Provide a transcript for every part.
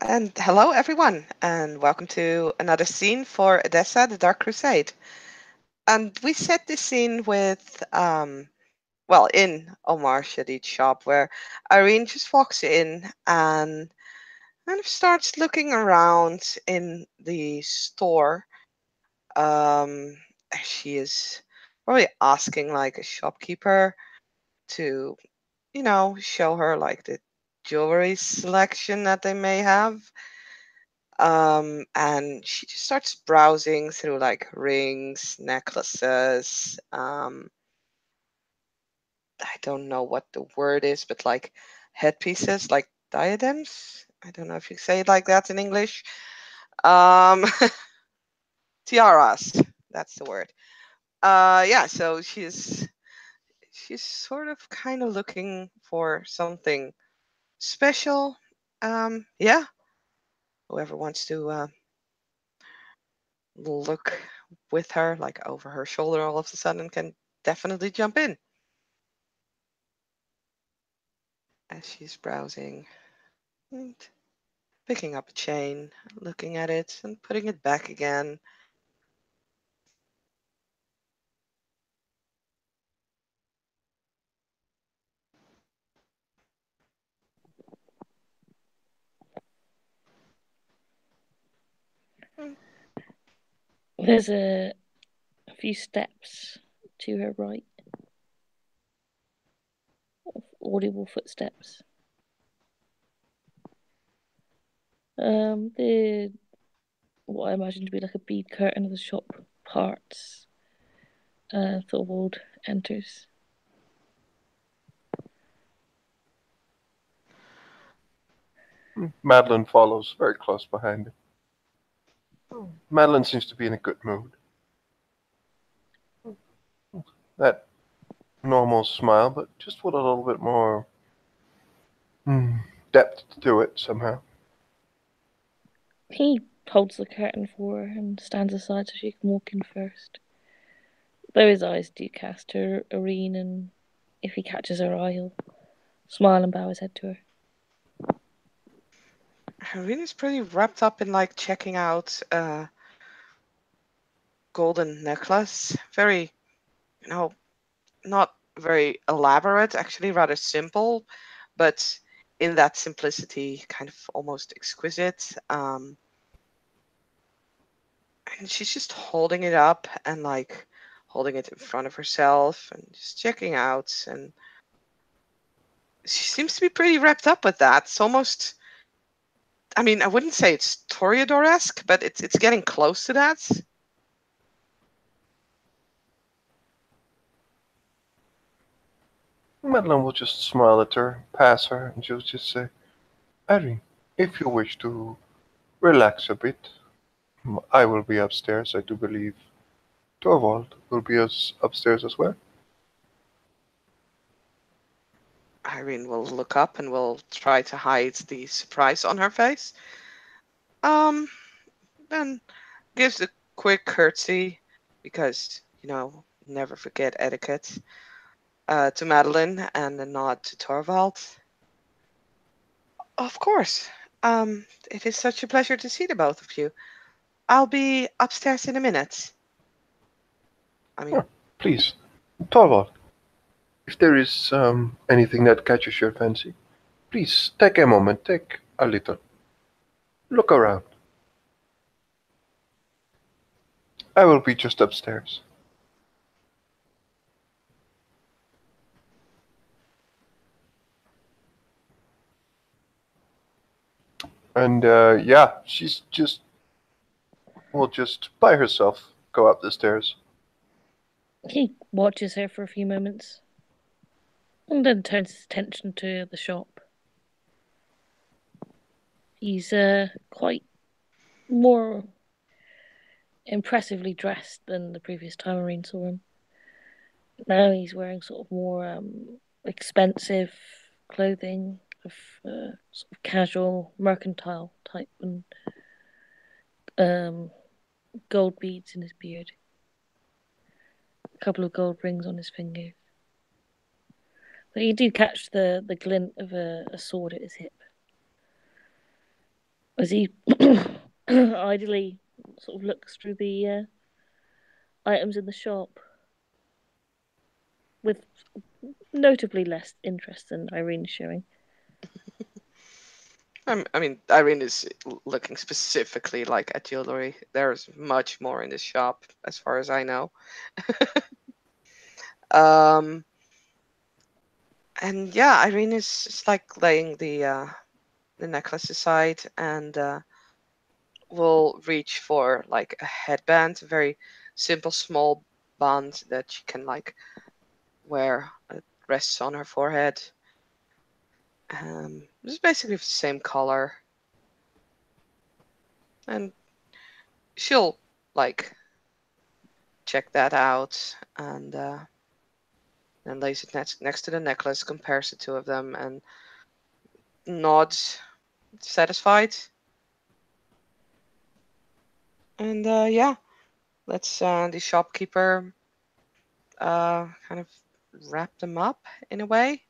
And hello, everyone, and welcome to another scene for Edessa, the Dark Crusade. And we set this scene with, in Omar Shadid's shop, where Irene just walks in and kind of starts looking around in the store. Um, she is probably asking like a shopkeeper to, show her like the jewelry selection that they may have. And she just starts browsing through like rings, necklaces. I don't know what the word is, but like headpieces, like diadems. I don't know if you say it like that in English. Um, tiaras. That's the word. Yeah. So she's sort of kind of looking for something special. Yeah. Whoever wants to look with her, like over her shoulder all of a sudden, can definitely jump in. As she's browsing and picking up a chain, looking at it and putting it back again. Mm, There's a few steps to her right, audible footsteps. The what I imagine to be like a bead curtain of the shop parts. Thorwald enters. Madeline follows very close behind him. Madeline seems to be in a good mood. That normal smile, but just with a little bit more depth to it somehow. He holds the curtain for her and stands aside so she can walk in first. Though his eyes do cast to Irene, and if he catches her eye, he'll smile and bow his head to her. Irina's pretty wrapped up in like checking out a golden necklace. Very, not very elaborate, actually rather simple, but in that simplicity, kind of almost exquisite. And she's just holding it up and like holding it in front of herself and just checking out. And she seems to be pretty wrapped up with that. It's almost, I mean, I wouldn't say it's Toreador-esque, but it's getting close to that. Madeline will just smile at her, pass her, and she'll just say, Irene, if you wish to relax a bit, I will be upstairs. I do believe Torvald will be upstairs as well. Irene will look up and will try to hide the surprise on her face. Um, then gives a quick curtsy because, never forget etiquette, to Madeline and a nod to Torvald. Of course. It is such a pleasure to see the both of you. I'll be upstairs in a minute. I mean, Yeah, please, Torvald, if there is anything that catches your fancy, please take a moment, take a little. Look around. I will be just upstairs. And yeah, she's just will just by herself go up the stairs. He watches her for a few moments and then turns his attention to the shop. He's quite more impressively dressed than the previous time Irene saw him. Now he's wearing sort of more expensive clothing of sort of casual mercantile type and um, gold beads in his beard, a couple of gold rings on his fingers. But you do catch the glint of a sword at his hip. as he idly sort of looks through the items in the shop with notably less interest than Irene's showing. I mean, Irene is looking specifically like at jewelry. There's much more in this shop, as far as I know. um, and yeah, Irene is like laying the necklace aside and will reach for like a headband, a very simple small band that she can like wear. It rests on her forehead. It's basically the same color, and she'll like check that out and then lays it next to the necklace, compares the two of them, and nods, satisfied. And yeah, lets the shopkeeper kind of wrap them up in a way.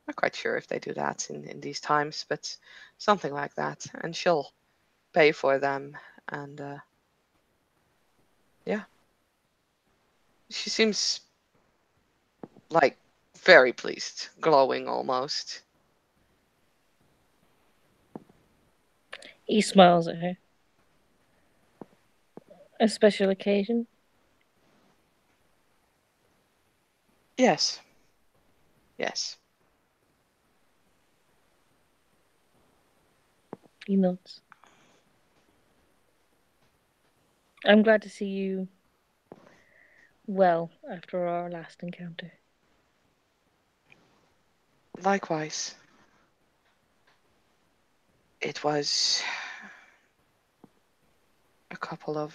Not quite sure if they do that in these times, but something like that. And she'll pay for them. And yeah, she seems like very pleased, glowing almost. He smiles at her. A special occasion? Yes, yes. He nods. I'm glad to see you well after our last encounter. Likewise, it was a couple of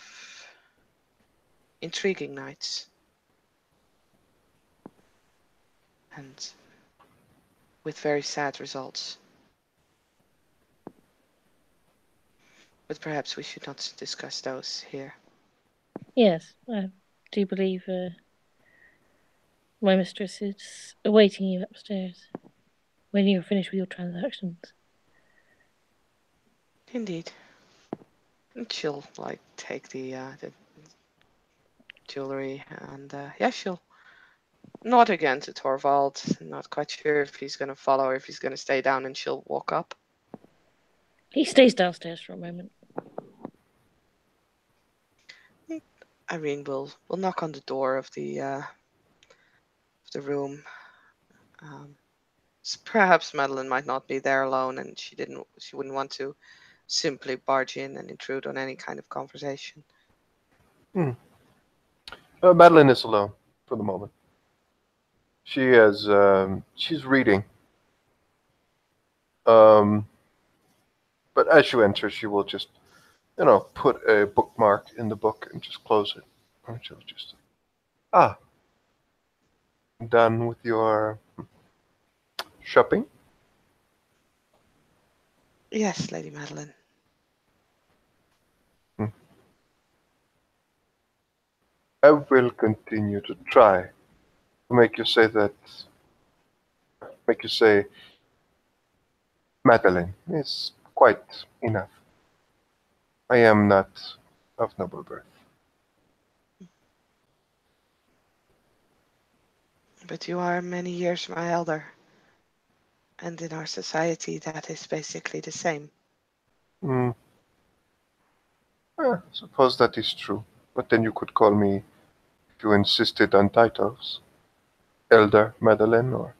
intriguing nights, and with very sad results. But perhaps we should not discuss those here. Yes, I do believe my mistress is awaiting you upstairs when you're finished with your transactions. Indeed. And she'll like take the jewelry and yeah, she'll nod again to Torvald. Not quite sure if he's gonna follow or if he's gonna stay down, and she'll walk up. He stays downstairs for a moment. Irene will knock on the door of the room. Um, Perhaps Madeline might not be there alone, and she wouldn't want to simply barge in and intrude on any kind of conversation. Hmm. Madeline is alone for the moment. She's reading. Um, but as you enter, she will just, put a bookmark in the book and just close it. And she'll just, ah, done with your shopping? Yes, Lady Madeline. Hmm. I will continue to try to make you say Madeline is quite enough. I am not of noble birth. But you are many years my elder, and in our society that is basically the same. Hmm. Suppose that is true. But then you could call me, if you insisted on titles, Elder Madeline or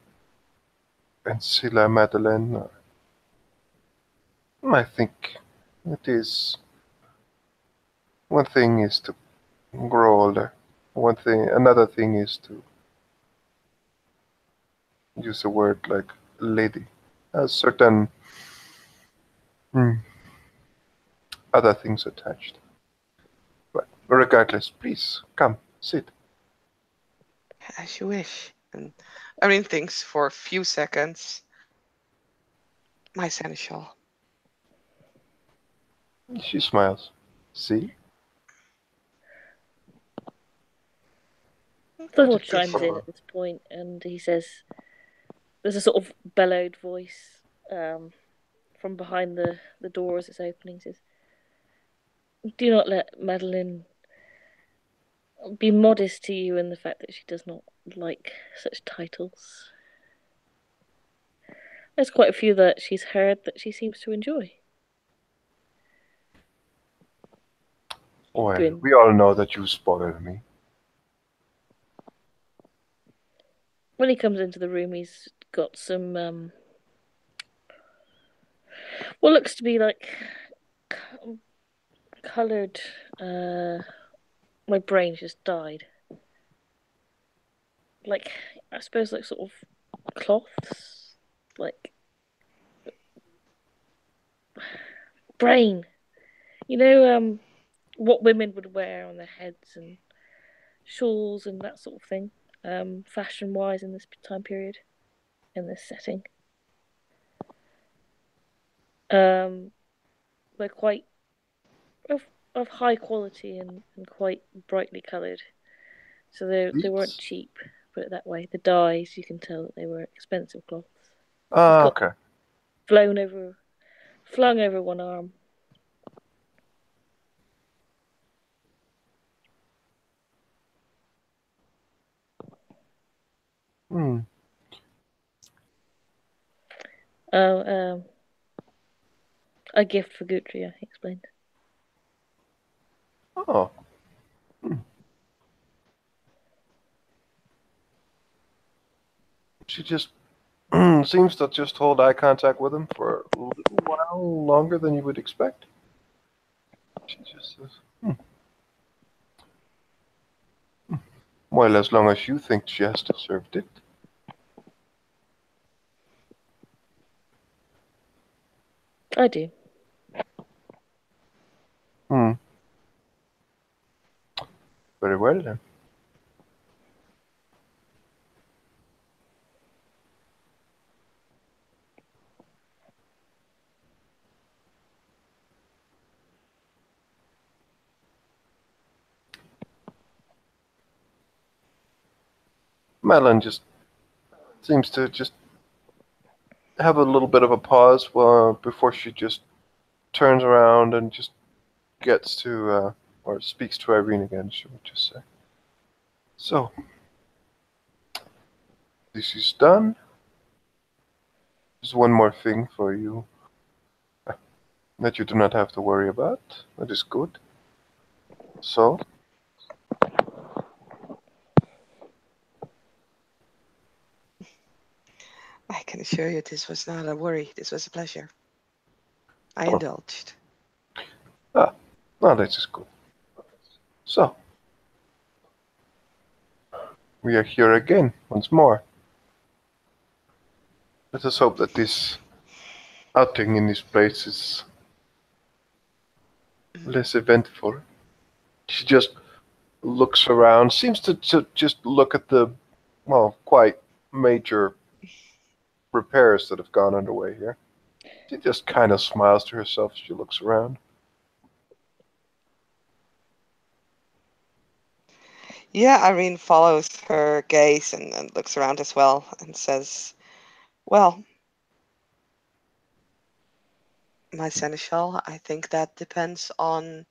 Ancilla Madeline. Or... I think it is. One thing is to grow older. Another thing is to use a word like lady. Has certain hmm, other things attached. But regardless, please come, sit. As you wish. And Irene thinks for a few seconds. My seneschal. She smiles. See? Thor What a chimes in beautiful. at this point and he says, there's a sort of bellowed voice from behind the door as it's opening. He says, "Do not let Madeline be modest to you in the fact that she does not like such titles. There's quite a few that she's heard that she seems to enjoy." Well, Grin. we all know that you spotted me. When he comes into the room, he's got some what looks to be like coloured. My brain just died. Like, I suppose, like sort of cloths, like brain. You know, what women would wear on their heads and shawls and that sort of thing. Fashion wise in this time period, in this setting. Um, they're quite of high quality and quite brightly coloured. So they weren't These? cheap, put it that way. The dyes, you can tell that they were expensive cloths. He's Ah, got okay. flung over one arm. Hmm. Oh, a gift for Gutria, he explained. Oh. Hmm. She just seems to just hold eye contact with him for a little while longer than you would expect. She just says, well, as long as you think she has deserved it. I do. Hmm. Very well then. Madeline just seems to just have a little bit of a pause before she just turns around and just gets to or speaks to Irene again. She would just say, "So this is done. There's one more thing for you that you do not have to worry about. That is good. So I can assure you this was not a worry. This was a pleasure. I oh, indulged. ah, now that is good. So we are here again once more. Let us hope that this outing in this place is Mhm. less eventful." She just looks around, seems to just look at the, well, quite major repairs that have gone underway here. She just kind of smiles to herself as she looks around. Yeah, Irene follows her gaze and looks around as well and says, well, my seneschal, I think that depends on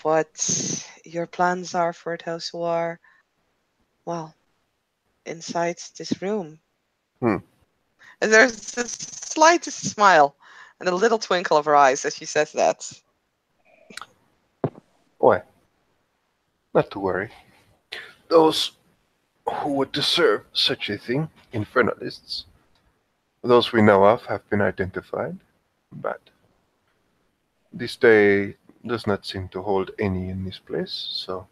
what your plans are for those who are, well, inside this room. Hmm. And there's a slight smile and a little twinkle of her eyes as she says that. Why, not to worry. Those who would deserve such a thing, infernalists, those we know of have been identified, but this day does not seem to hold any in this place, so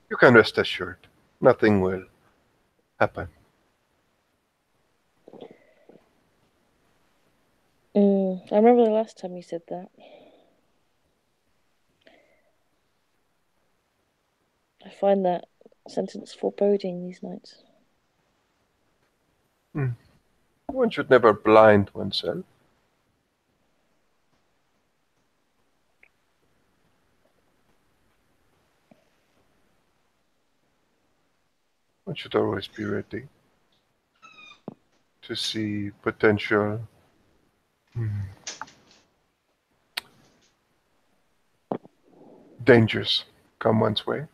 you can rest assured. Nothing will happen. I remember the last time you said that. I find that sentence foreboding these nights. Hmm. One should never blind oneself. One should always be ready to see potential Hmm. Dangers come one's way.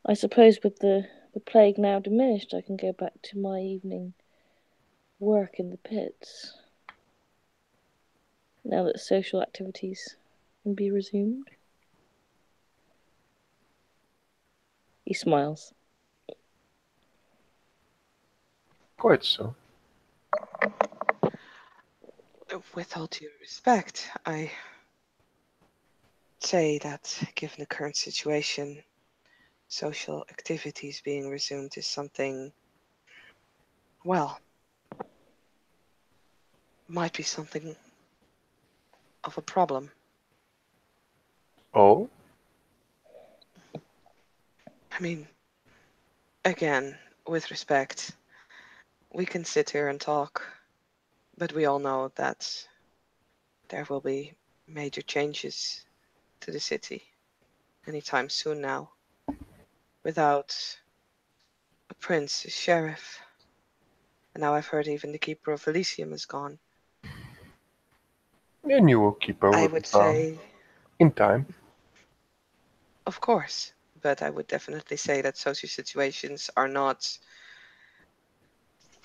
I suppose with the plague now diminished, I can go back to my evening work in the pits. Now that social activities can be resumed. He smiles. Quite so. With all due respect, I say that given the current situation, social activities being resumed is something, well, might be something of a problem. Oh? I mean, again, with respect, we can sit here and talk, but we all know that there will be major changes to the city anytime soon now. Without a prince, a sheriff, and now I've heard even the keeper of Elysium is gone. And you will keep her I will be would found say, in time. of course, but I would definitely say that social situations are not,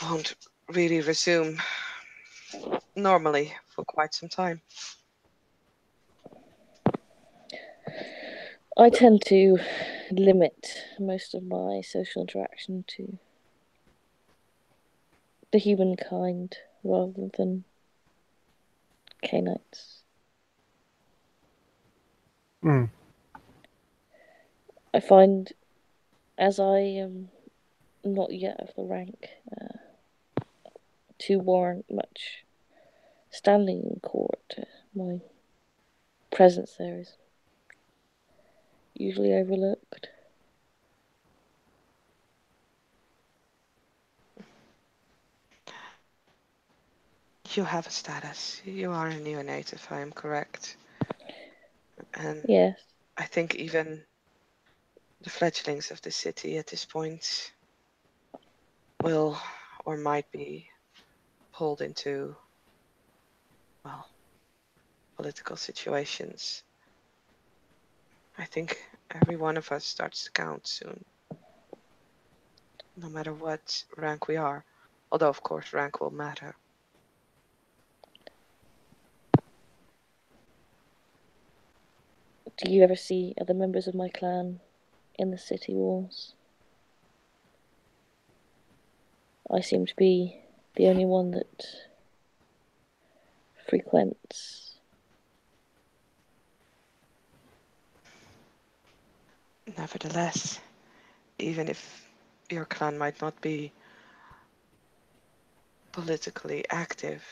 won't really resume normally for quite some time. I tend to limit most of my social interaction to the humankind rather than canites. Hmm. I find, as I am not yet of the rank to warrant much standing in court, my presence there is usually overlooked. You have a status. You are a neonate, if I am correct. And Yes, I think even the fledglings of the city at this point will or might be pulled into, well, political situations. I think every one of us starts to count soon, no matter what rank we are. Although, of course, rank will matter. do you ever see other members of my clan in the city walls? I seem to be the only one that frequents. Nevertheless, even if your clan might not be politically active,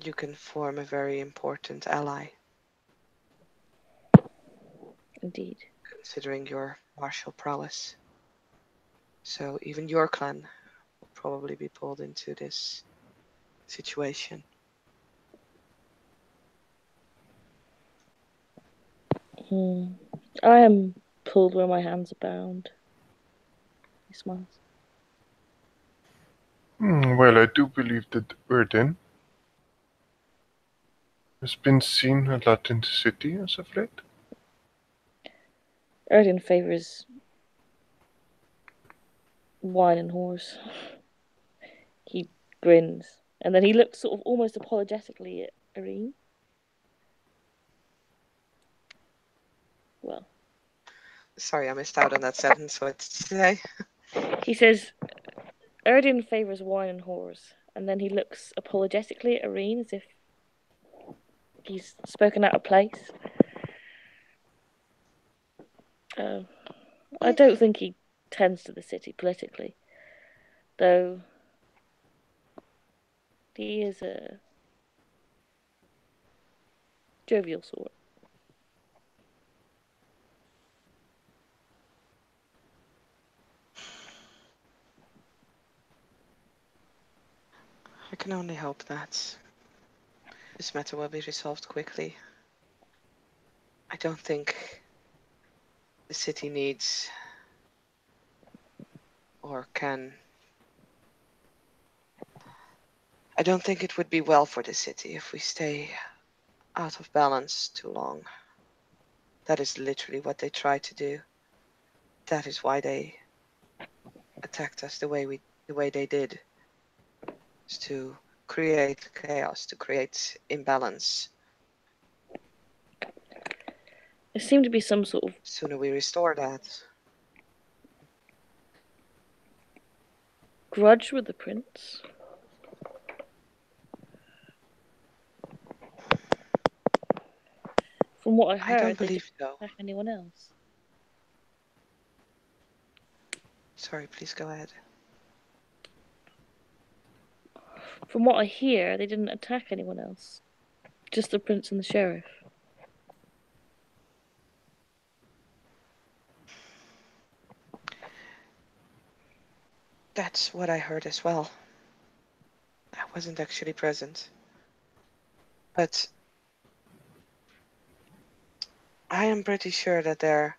you can form a very important ally, Indeed. considering your martial prowess. So even your clan will probably be pulled into this situation. I am pulled where my hands are bound. He smiles. Well, I do believe that Erdin has been seen a lot in the city as of late. Erdin favours wine and horse. He grins, and then he looks sort of almost apologetically at Irene. Well, Sorry, I missed out on that sentence. What did you say? he says Erdin favours wine and horse, and then he looks apologetically at Irene as if he's spoken out of place. Uh, I don't think he tends to the city politically, though he is a jovial sort. I can only hope that this matter will be resolved quickly. I don't think the city needs or can. I don't think it would be well for the city if we stay out of balance too long. That is literally what they tried to do. That is why they attacked us the way they did, is to create chaos, to create imbalance. There seemed to be some sort of Sooner we restore that. grudge with the prince. From what I I don't heard, they didn't believe so. attack anyone else. Sorry, please go ahead. From what I hear, they didn't attack anyone else. Just the prince and the sheriff. That's what I heard as well. I wasn't actually present. But I am pretty sure that their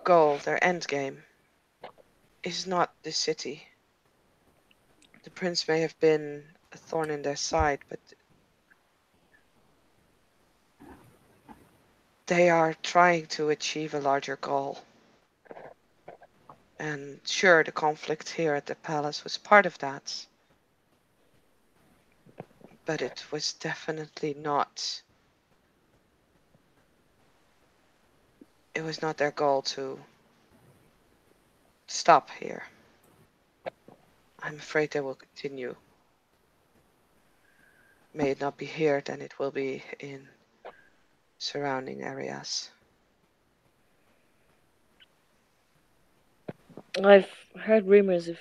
goal, their end game, is not the city. The prince may have been a thorn in their side, but they are trying to achieve a larger goal. And sure, the conflict here at the palace was part of that. But it was definitely not. It was not their goal to stop here. I'm afraid they will continue. May it not be here, then it will be in surrounding areas. I've heard rumours of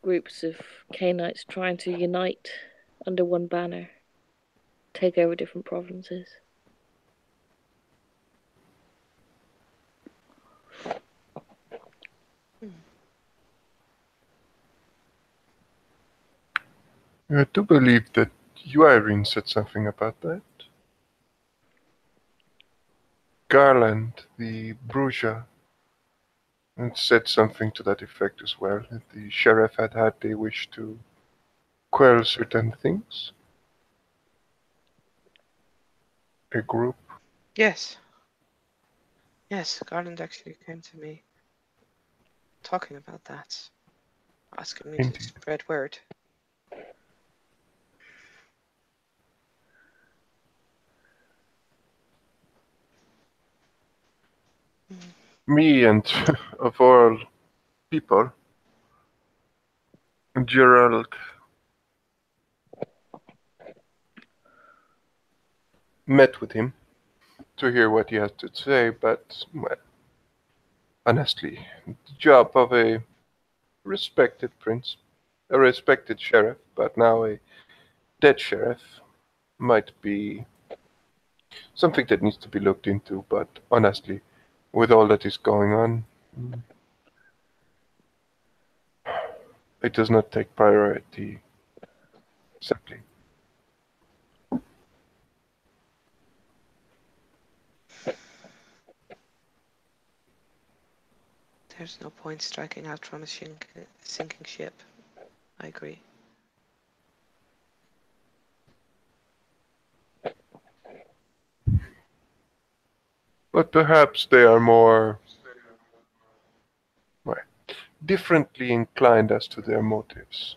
groups of Canaanites trying to unite under one banner, take over different provinces. I do believe that you, Irene, said something about that. Garland, the Bruja, had said something to that effect as well. That the sheriff had had the wish to quell certain things. A group. Yes. Yes, Garland actually came to me talking about that, asking me to Indeed. spread word. Me and of all people, Gerald met with him to hear what he had to say, but, well, honestly, the job of a respected prince, a respected sheriff, but now a dead sheriff, might be something that needs to be looked into, but honestly, with all that is going on, it does not take priority, simply. There's no point striking out from a sinking ship. I agree. But perhaps they are more, well, differently inclined as to their motives.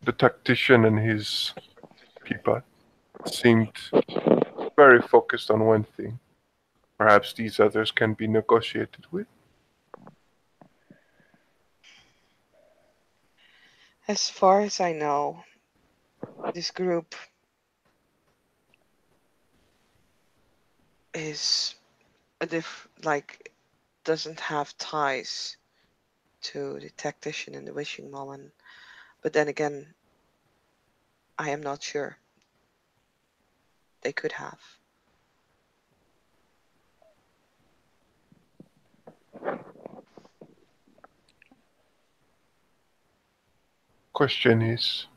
The tactician and his people seemed very focused on one thing. Perhaps these others can be negotiated with. As far as I know, this group is doesn't have ties to the tactician in the wishing moment. But then again, I am not sure. They could have. Question is,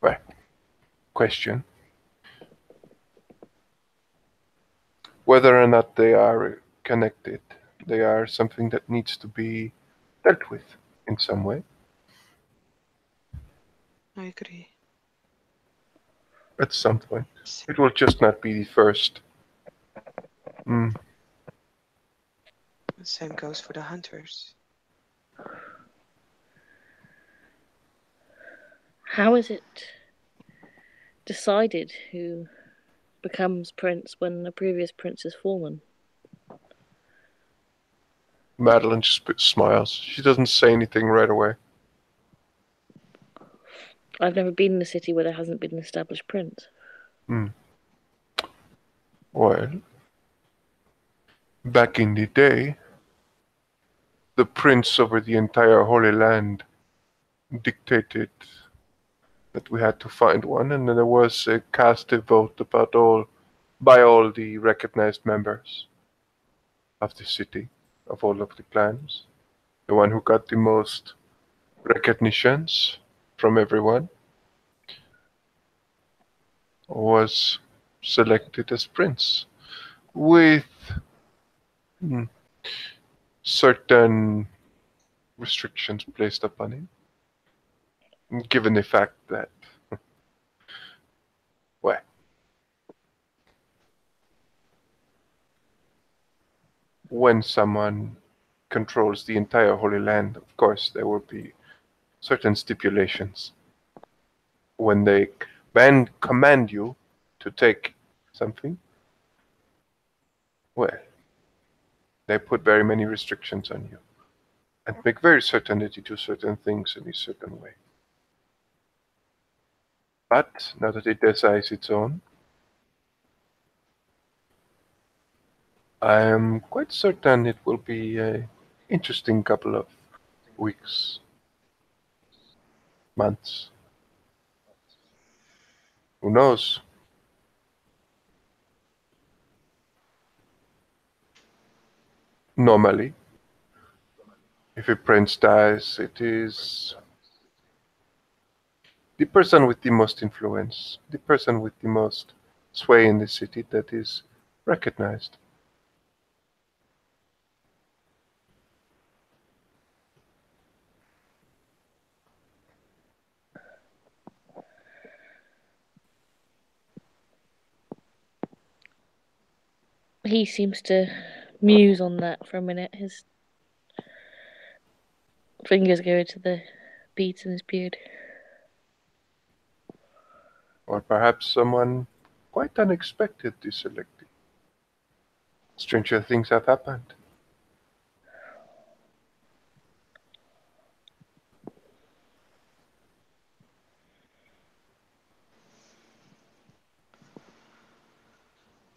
well, whether or not they are connected. They are something that needs to be dealt with in some way. I agree. At some point. S- It will just not be the first. Mm, Same goes for the hunters. How is it decided who becomes prince when the previous prince has fallen? Madeline just smiles. She doesn't say anything right away. I've never been in a city where there hasn't been an established prince. Mm. Well, back in the day, the prince over the entire Holy Land dictated that we had to find one, and then there was a cast a vote about by all the recognized members of the city, of all of the clans. The one who got the most recognitions from everyone was selected as prince, with mm, certain restrictions placed upon him, given the fact that, well, when someone controls the entire Holy Land, of course, there will be certain stipulations. When they command you to take something, well, they put very many restrictions on you and make very certain that you do certain things in a certain way. But now that it decides its own, I am quite certain it will be a interesting couple of weeks, months. Who knows? Normally, if a prince dies, it is the person with the most influence, the person with the most sway in the city that is recognized. He seems to muse on that for a minute. His fingers go into the beads in his beard. Or perhaps someone quite unexpected is selected. Stranger things have happened.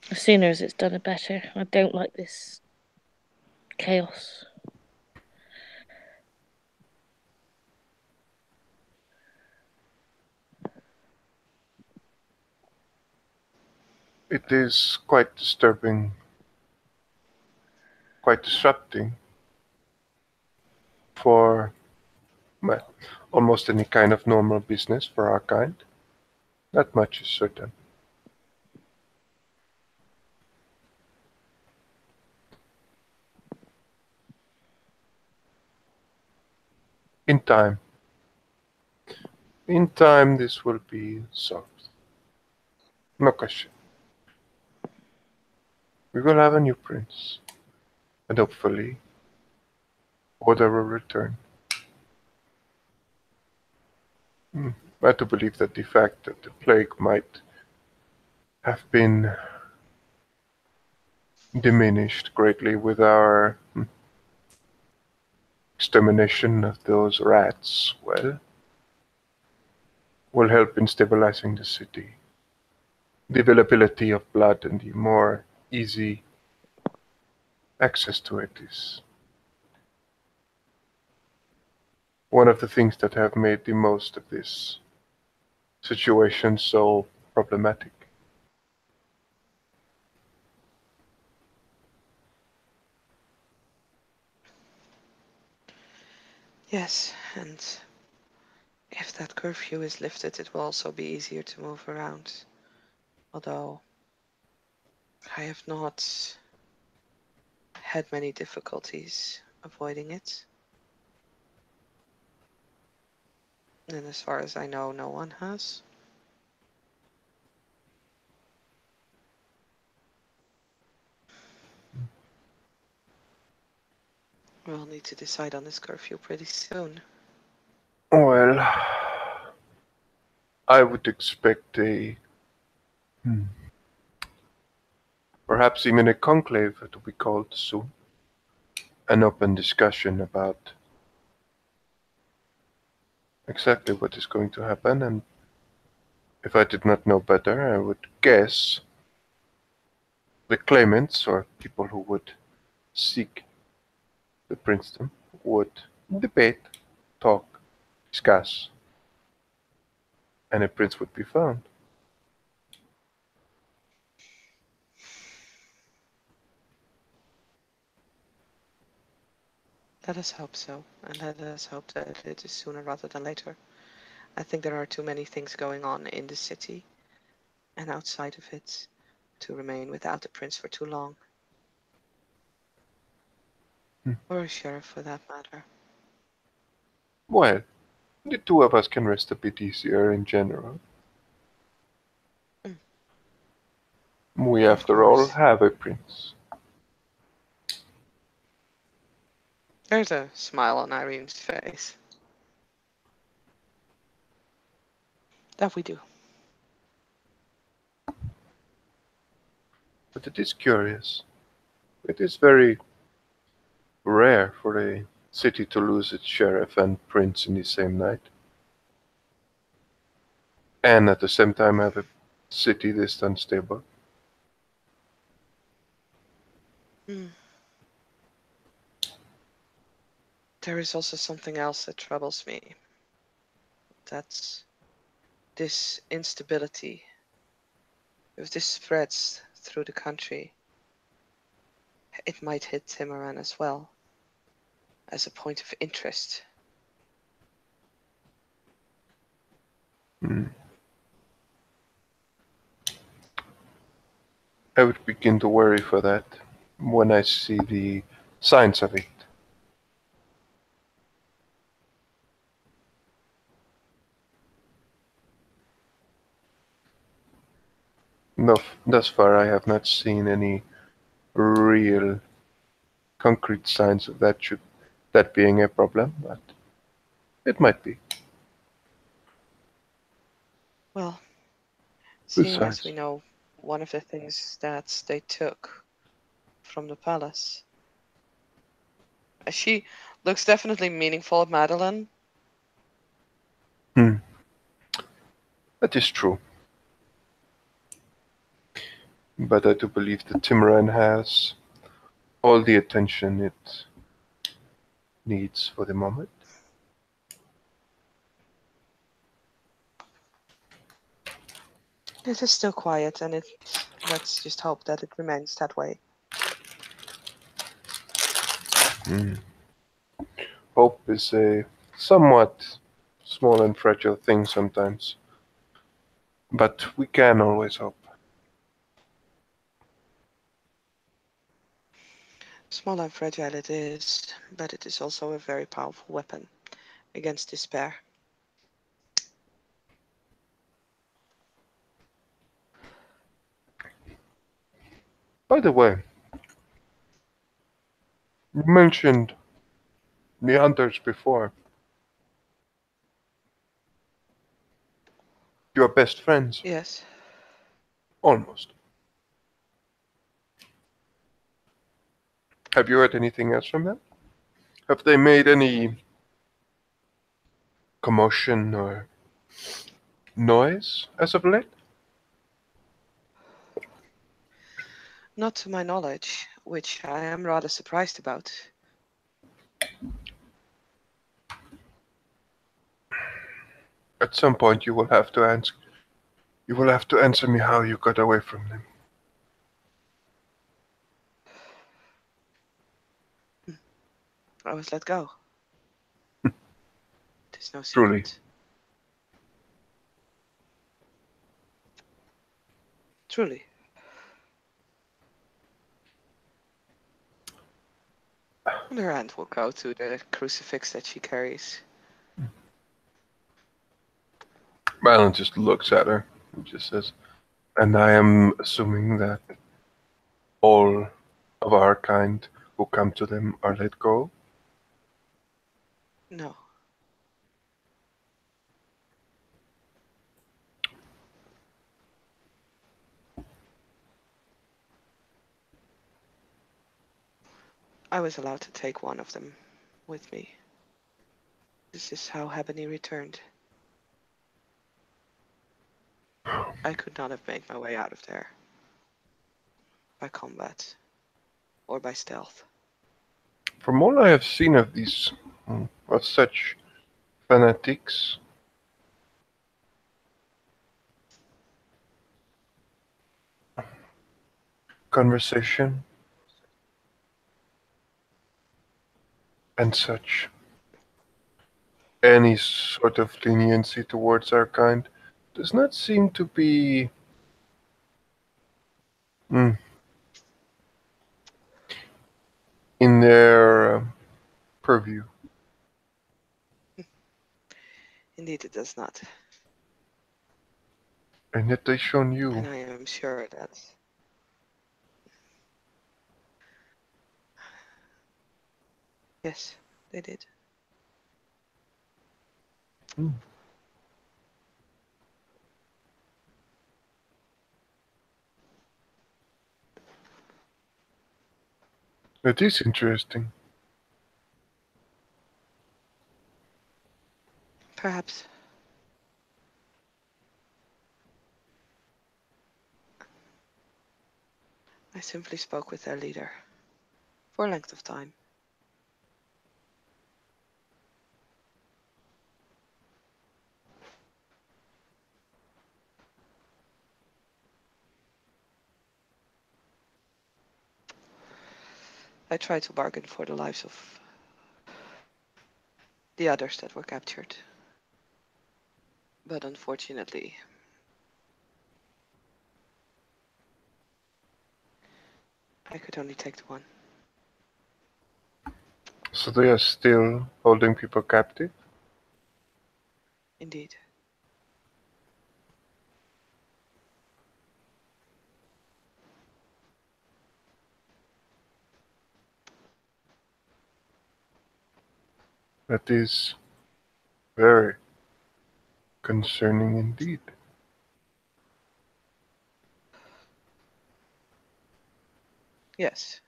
The sooner as it's done, the better. I don't like this chaos. It is quite disturbing, quite disrupting for, well, almost any kind of normal business for our kind. That much is certain. In time, in time, this will be solved. No question. We will have a new prince, and hopefully, order will return. Hmm. I do believe that the fact that the plague might have been diminished greatly with our extermination of those rats, well, will help in stabilizing the city. The availability of blood and the more easy access to it is one of the things that have made the most of this situation so problematic. Yes, and if that curfew is lifted, it will also be easier to move around. Although I have not had many difficulties avoiding it. And as far as I know, no one has. We'll need to decide on this curfew pretty soon. Well, I would expect hmm, perhaps even a conclave to be called soon. An open discussion about exactly what is going to happen, and if I did not know better, I would guess the claimants or people who would seek the princedom would debate, talk, discuss, and a prince would be found. Let us hope so, and let us hope that it is sooner rather than later. I think there are too many things going on in the city and outside of it to remain without a prince for too long. Hmm. Or a sheriff for that matter. Well, the two of us can rest a bit easier in general. Mm, We, of after all, course. have a prince. There's a smile on Irene's face. That we do. But it is curious. It is very rare for a city to lose its sheriff and prince in the same night, and at the same time have a city this unstable. Mm. There is also something else that troubles me. That's this instability. If this spreads through the country, it might hit Timuran as well, as a point of interest. Hmm. I would begin to worry for that when I see the signs of it. No, thus far I have not seen any real concrete signs of that being a problem, but it might be. Well, seeing as we Besides, know one of the things that they took from the palace. She looks definitely meaningful at Madeline. hmm, that is true. But I do believe that Timoran has all the attention it needs for the moment. It is still quiet, and let's just hope that it remains that way. Hmm. Hope is a somewhat small and fragile thing sometimes, but we can always hope. Small and fragile it is, but it is also a very powerful weapon against despair. By the way, you mentioned the hunters before. Your best friends, Yes. almost. Have you heard anything else from them? Have they made any commotion or noise as of late? Not to my knowledge, which I am rather surprised about. At some point, you will have to answer. You will have to answer me how you got away from them. Hmm, I was let go. It is no Truly. secret. Truly. And her hand will go to the crucifix that she carries. Malin just looks at her and just says, "And I am assuming that all of our kind who come to them are let go?" No, I was allowed to take one of them with me. This is how Ebony returned. I could not have made my way out of there by combat or by stealth. From all I have seen of these, of such fanatics, conversation and such, any sort of leniency towards our kind does not seem to be mm, in their purview. Indeed, it does not. And yet they shown And you. I am sure that yes, they did. Mm, it is interesting. Perhaps I simply spoke with their leader for a length of time. I tried to bargain for the lives of the others that were captured. But unfortunately, I could only take the one. So they are still holding people captive? Indeed. That is very concerning indeed. Yes.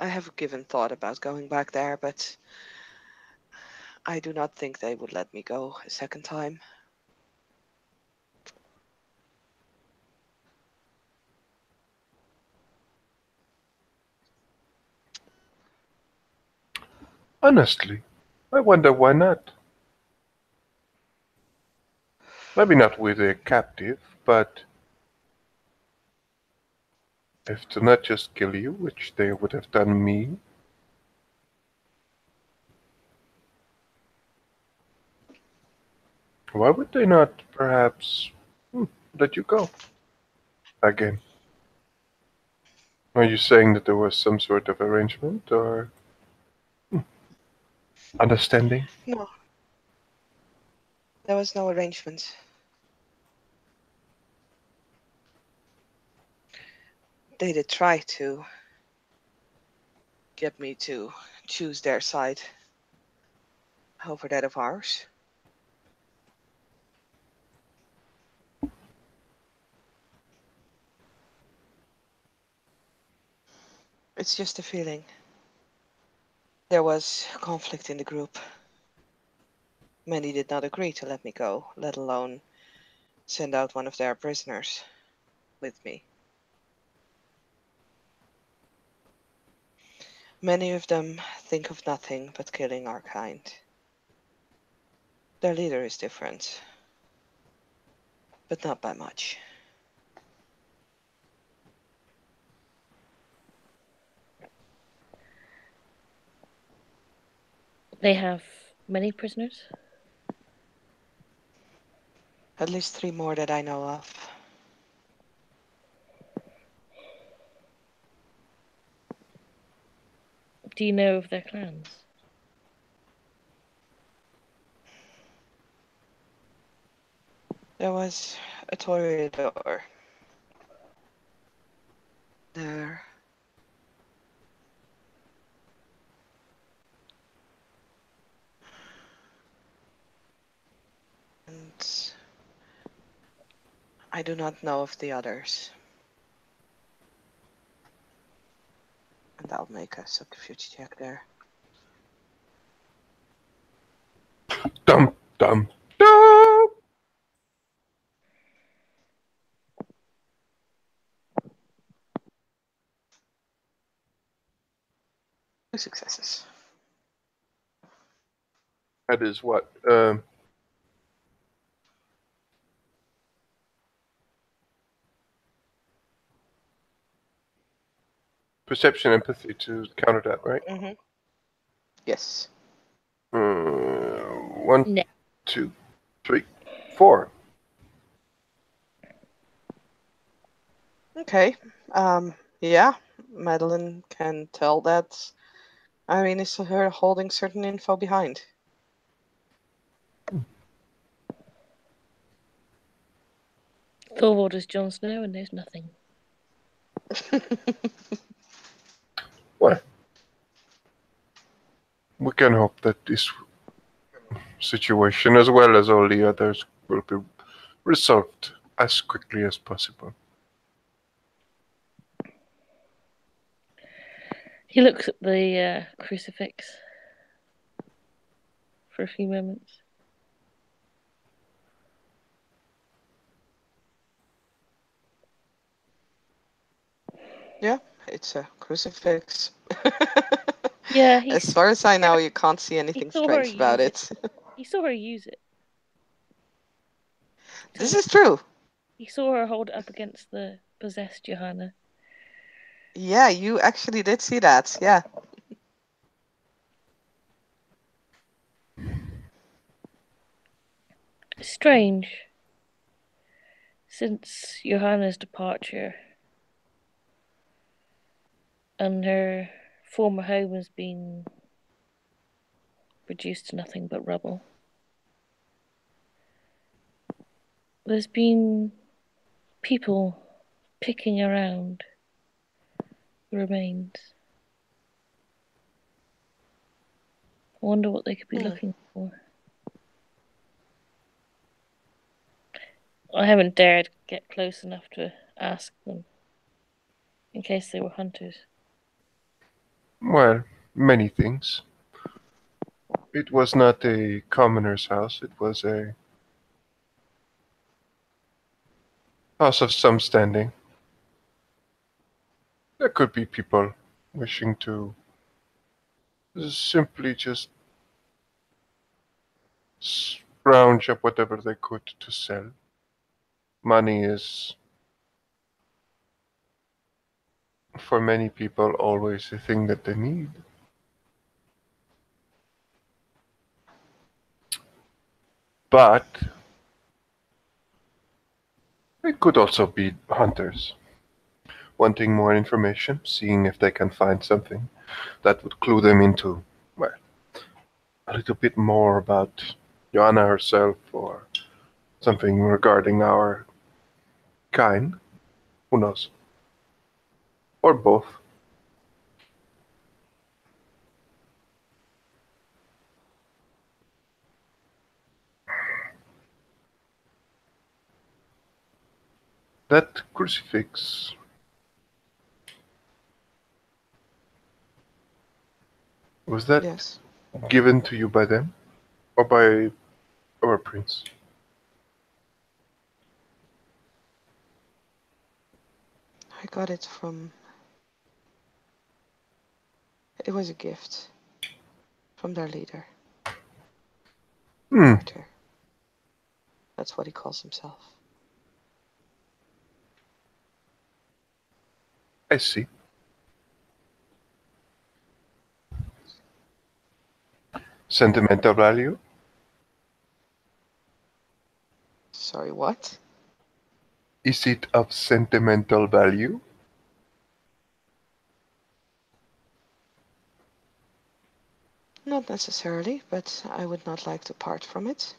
I have given thought about going back there, but I do not think they would let me go a second time. Honestly, I wonder why not. Maybe not with a captive, but if to not just kill you, which they would have done me, why would they not perhaps let you go again? Are you saying that there was some sort of arrangement or understanding? No, there was no arrangement. They did try to get me to choose their side over that of ours. It's just a feeling. There was conflict in the group. Many did not agree to let me go, let alone send out one of their prisoners with me. Many of them think of nothing but killing our kind. Their leader is different, but not by much. They have many prisoners. At least 3 more that I know of. Do you know of their clans? There was a toreador there. And I do not know of the others. And I'll make a subterfuge check there. Dum dum dum. 2 successes. That is what? Perception, empathy to counter that, right? Mm-hmm. Yes. 1, No. 2, 3, 4. Okay. Yeah, Madeline can tell that Irene is her holding certain info behind. Thorvald is Jon Snow and knows nothing. Well, we can hope that this situation, as well as all the others, will be resolved as quickly as possible. He looks at the crucifix for a few moments. Yeah, it's a crucifix. Yeah, As far as I know, you can't see he anything saw her strange about use it. He saw her use it. This is true. He saw her hold it up against the possessed Johanna. Yeah, you actually did see that. Yeah. Strange. Since Johanna's departure and her former home has been reduced to nothing but rubble, there's been people picking around the remains. I wonder what they could be looking for. I haven't dared get close enough to ask them, in case they were hunters. Well, many things. It was not a commoner's house, it was a house of some standing. There could be people wishing to simply just scrounge up whatever they could to sell. Money is, for many people, always the thing that they need. But it could also be hunters wanting more information, seeing if they can find something that would clue them into, well, a little bit more about Joanna herself or something regarding our kind. Who knows? Or both. That crucifix, was that Yes. given to you by them or by our prince? I got it from. It was a gift from their leader. Martyr. That's what he calls himself. I see. Sentimental value? Sorry, what? Is it of sentimental value? Not necessarily, but I would not like to part from it.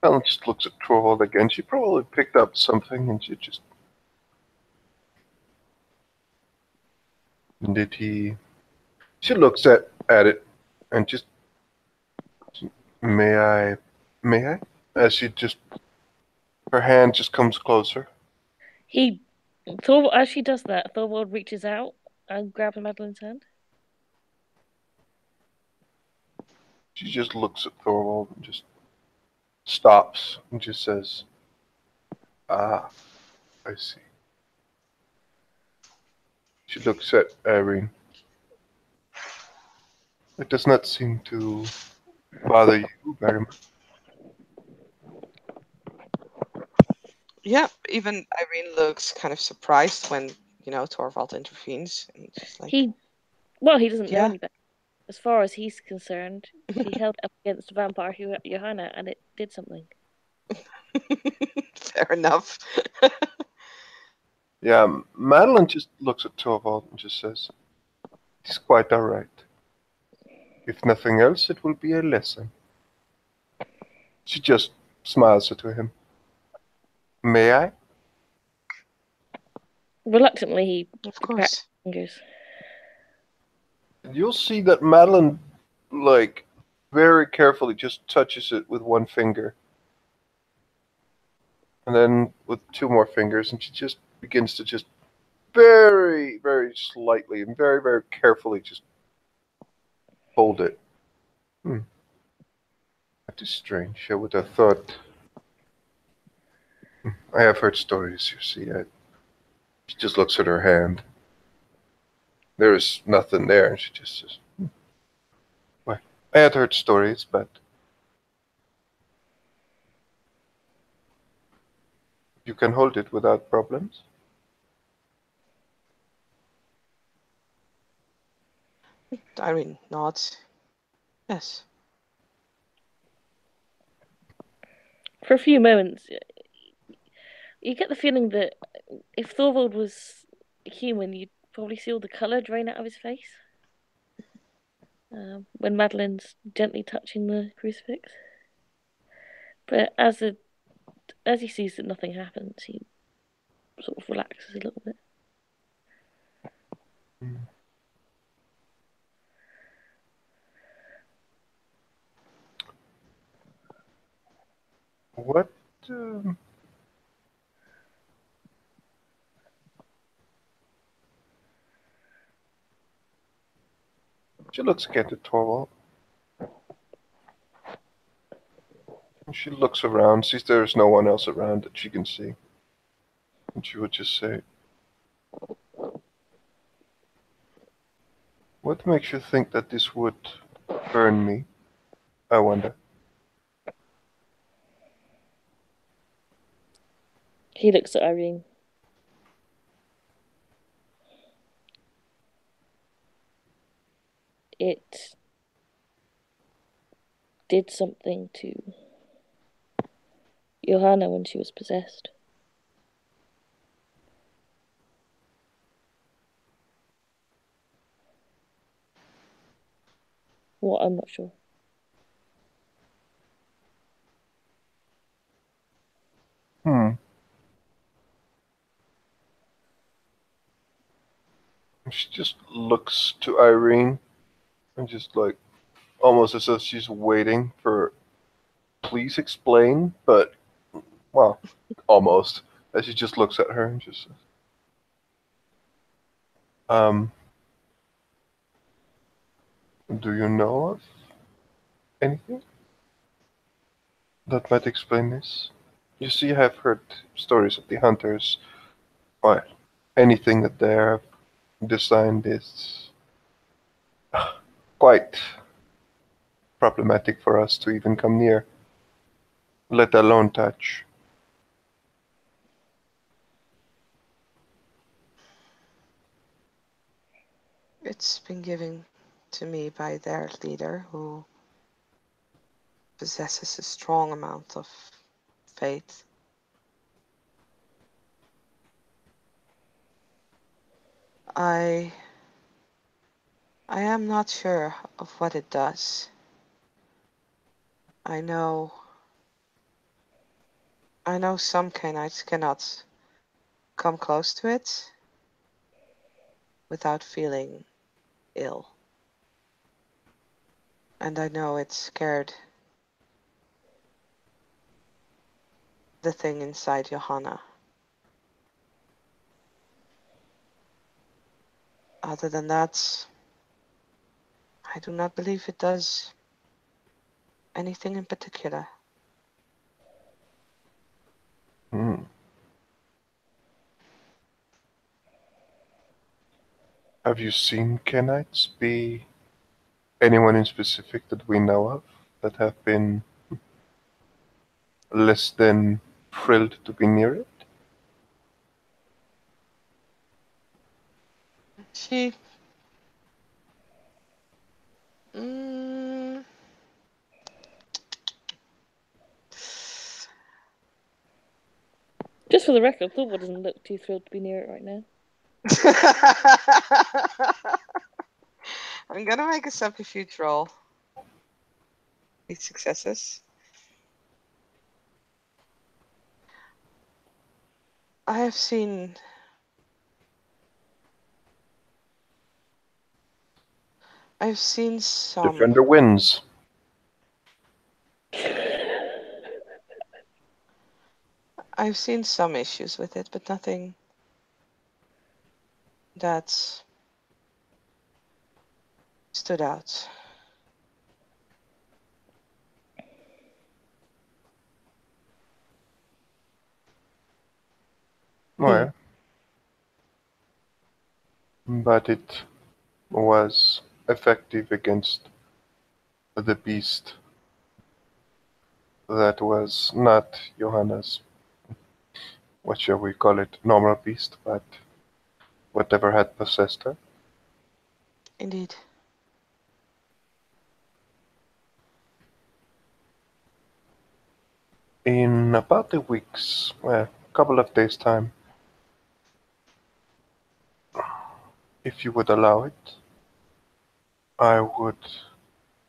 Helen just looks at Torvald again. She probably picked up something and she just. Did he. She looks at it and just. May I. May I? As she just. Her hand just comes closer. He, Thorvald, as she does that, Thorvald reaches out and grabs Madeline's hand. She just looks at Thorvald and just stops and just says, "Ah, I see." She looks at Irene. It does not seem to bother you very much. Yeah, even Irene looks kind of surprised when, Torvald intervenes. And she's like, He doesn't know yeah, any better. As far as he's concerned, he held it up against the vampire Johanna, and it did something. fair enough. Yeah, Madeline just looks at Torvald and just says, "He's quite all right. If nothing else, it will be a lesson." She just smiles at him. "May I?" Reluctantly, he Of retracts course. his fingers. You'll see that Madeline, like, very carefully just touches it with one finger. And then with two more fingers, and she just begins to just very, very slightly and very, very carefully just hold it. That is strange. I would have thought. I have heard stories, you see. She just looks at her hand. There is nothing there, and she just says, "Well, I had heard stories, but you can hold it without problems." Irene nods. Yes. For a few moments, you get the feeling that if Thorvald was human, you'd probably see all the colour drain out of his face when Madeline's gently touching the crucifix. But as he sees that nothing happens, he sort of relaxes a little bit. What? Um, she looks again at Torvald. She looks around, sees there's no one else around that she can see. And she would just say, "What makes you think that this would burn me, I wonder?" He looks at Irene. It did something to Johanna when she was possessed. What? I'm not sure. Hmm. She just looks to Irene and just like almost as if she's waiting for "please explain," but well, almost. As she just looks at her and just says, um, "Do you know of anything that might explain this?" You see, I have heard stories of the hunters. Why, anything that they have designed is quite problematic for us to even come near, let alone touch. It's been given to me by their leader, who possesses a strong amount of faith. I I am not sure of what it does. I know some canites cannot come close to it without feeling ill. And I know it scared the thing inside Johanna. Other than that, I do not believe it does anything in particular. Hmm. Have you seen Kenites be anyone in specific that we know of that have been less than thrilled to be near it? She, mm, Just for the record, Thorvald doesn't look too thrilled to be near it right now. I'm gonna make a subterfuge roll. 8 successes. I have seen some. Defender wins. I've seen some issues with it, but nothing that stood out. Well, but it was effective against the beast that was not Johanna's, what shall we call it, normal beast, but whatever had possessed her. Indeed. In about a week's, well, couple of days' time, if you would allow it, I would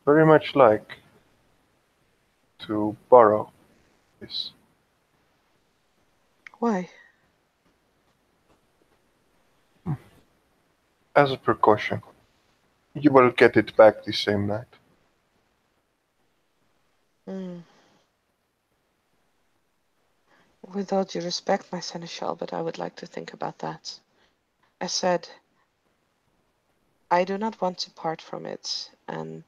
very much like to borrow this Why? as a precaution. You will get it back the same night. Hmm. With all due respect, my seneschal, but I would like to think about that. I said, I do not want to part from it, and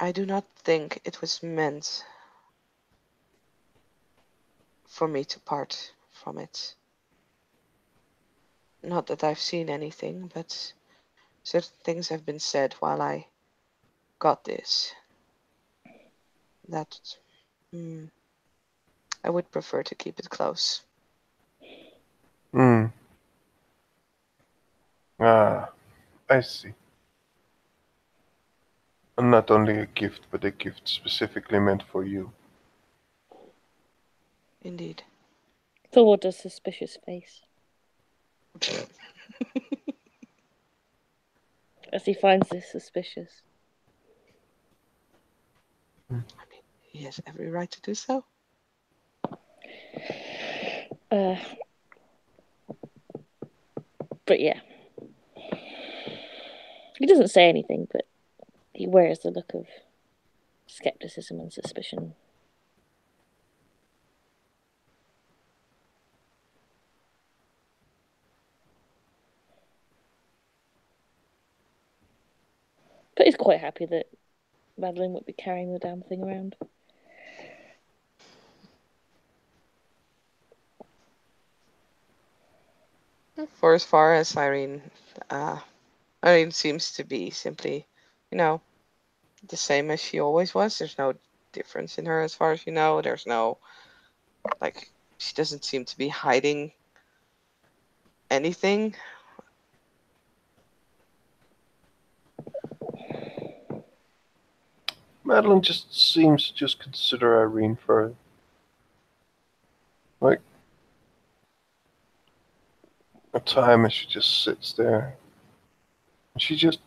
I do not think it was meant for me to part from it. Not that I've seen anything, but certain things have been said while I got this. That I would prefer to keep it close. Hmm. Ah, I see. And not only a gift, but a gift specifically meant for you. Indeed. Thorvald does suspicious face as he finds this suspicious. I mean, he has every right to do so. Uh, but yeah. He doesn't say anything, but he wears the look of skepticism and suspicion. But he's quite happy that Madeline would be carrying the damn thing around. For as far as Irene seems to be simply, you know, the same as she always was. There's no difference in her as far as you know. There's no, like, she doesn't seem to be hiding anything. Madeline just seems to just consider Irene for, like, a time and she just sits there. She just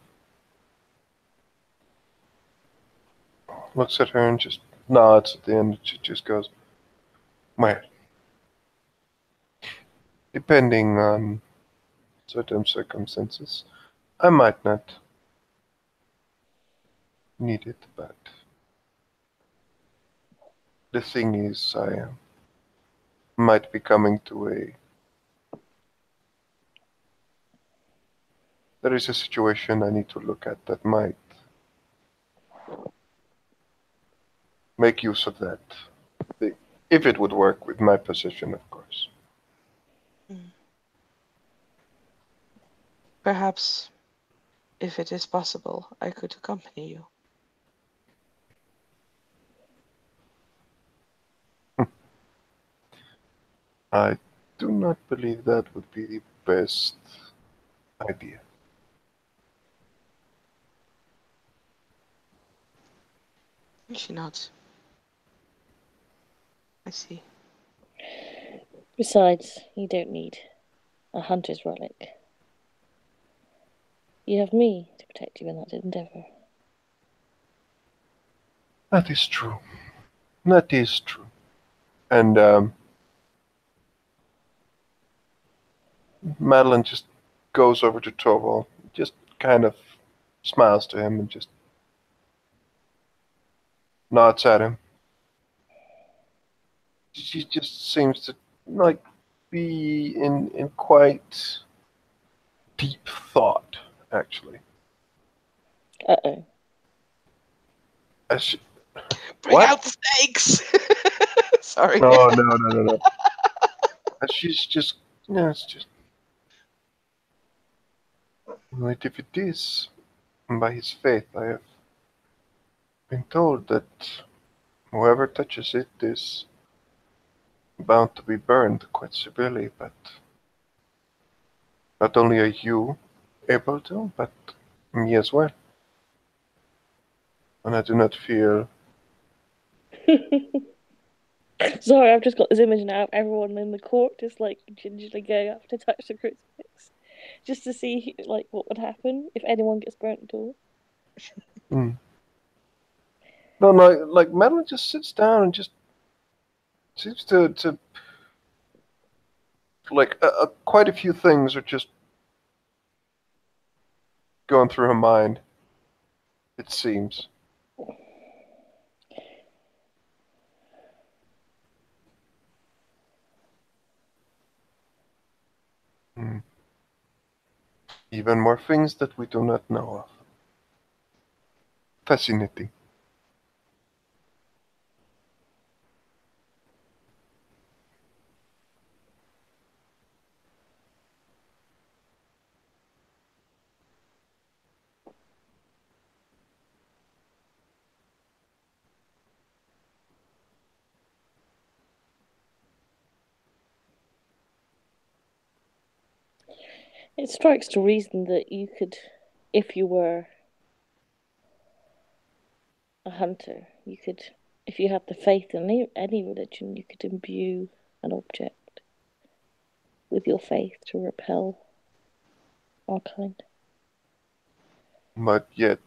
looks at her and just nods at the end. She just goes, well, depending on certain circumstances, I might not need it, but the thing is, I might be coming to a. There is a situation I need to look at that might make use of that. If it would work with my position, of course. Mm. Perhaps, if it is possible, I could accompany you. I do not believe that would be the best idea. She nods. I see. Besides, you don't need a hunter's relic. You have me to protect you in that endeavour. That is true. That is true. And Madeline just goes over to Torvald, just kind of smiles to him and just nods at him. She just seems to like be in quite deep thought, actually. Uh-oh. As she, Bring what? out the snakes! Sorry. No, no, no, no, no. As she's just, yeah, it's just. Like if it is by his faith, I have been told that whoever touches it is bound to be burned quite severely, but not only are you able to, but me as well. And I do not feel. Sorry, I've just got this image now of everyone in the court just like gingerly going up to touch the crucifix, just to see like what would happen if anyone gets burnt at all. Mm. No, no, like Madeline just sits down and just seems to like quite a few things are just going through her mind. It seems. Mm. Even more things that we do not know of. Fascinating. It strikes to reason that you could, if you were a hunter, you could, if you had the faith in any religion, you could imbue an object with your faith to repel our kind. But yet,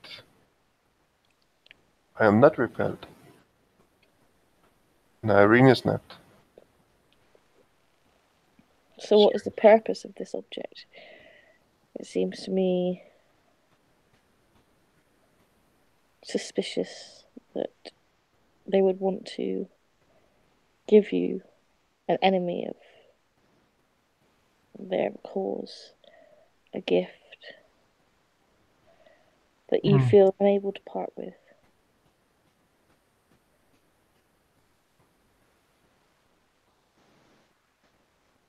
I am not repelled. And Irene is not. So, what is the purpose of this object? It seems to me suspicious that they would want to give you, an enemy of their cause, a gift that you Mm. feel unable to part with.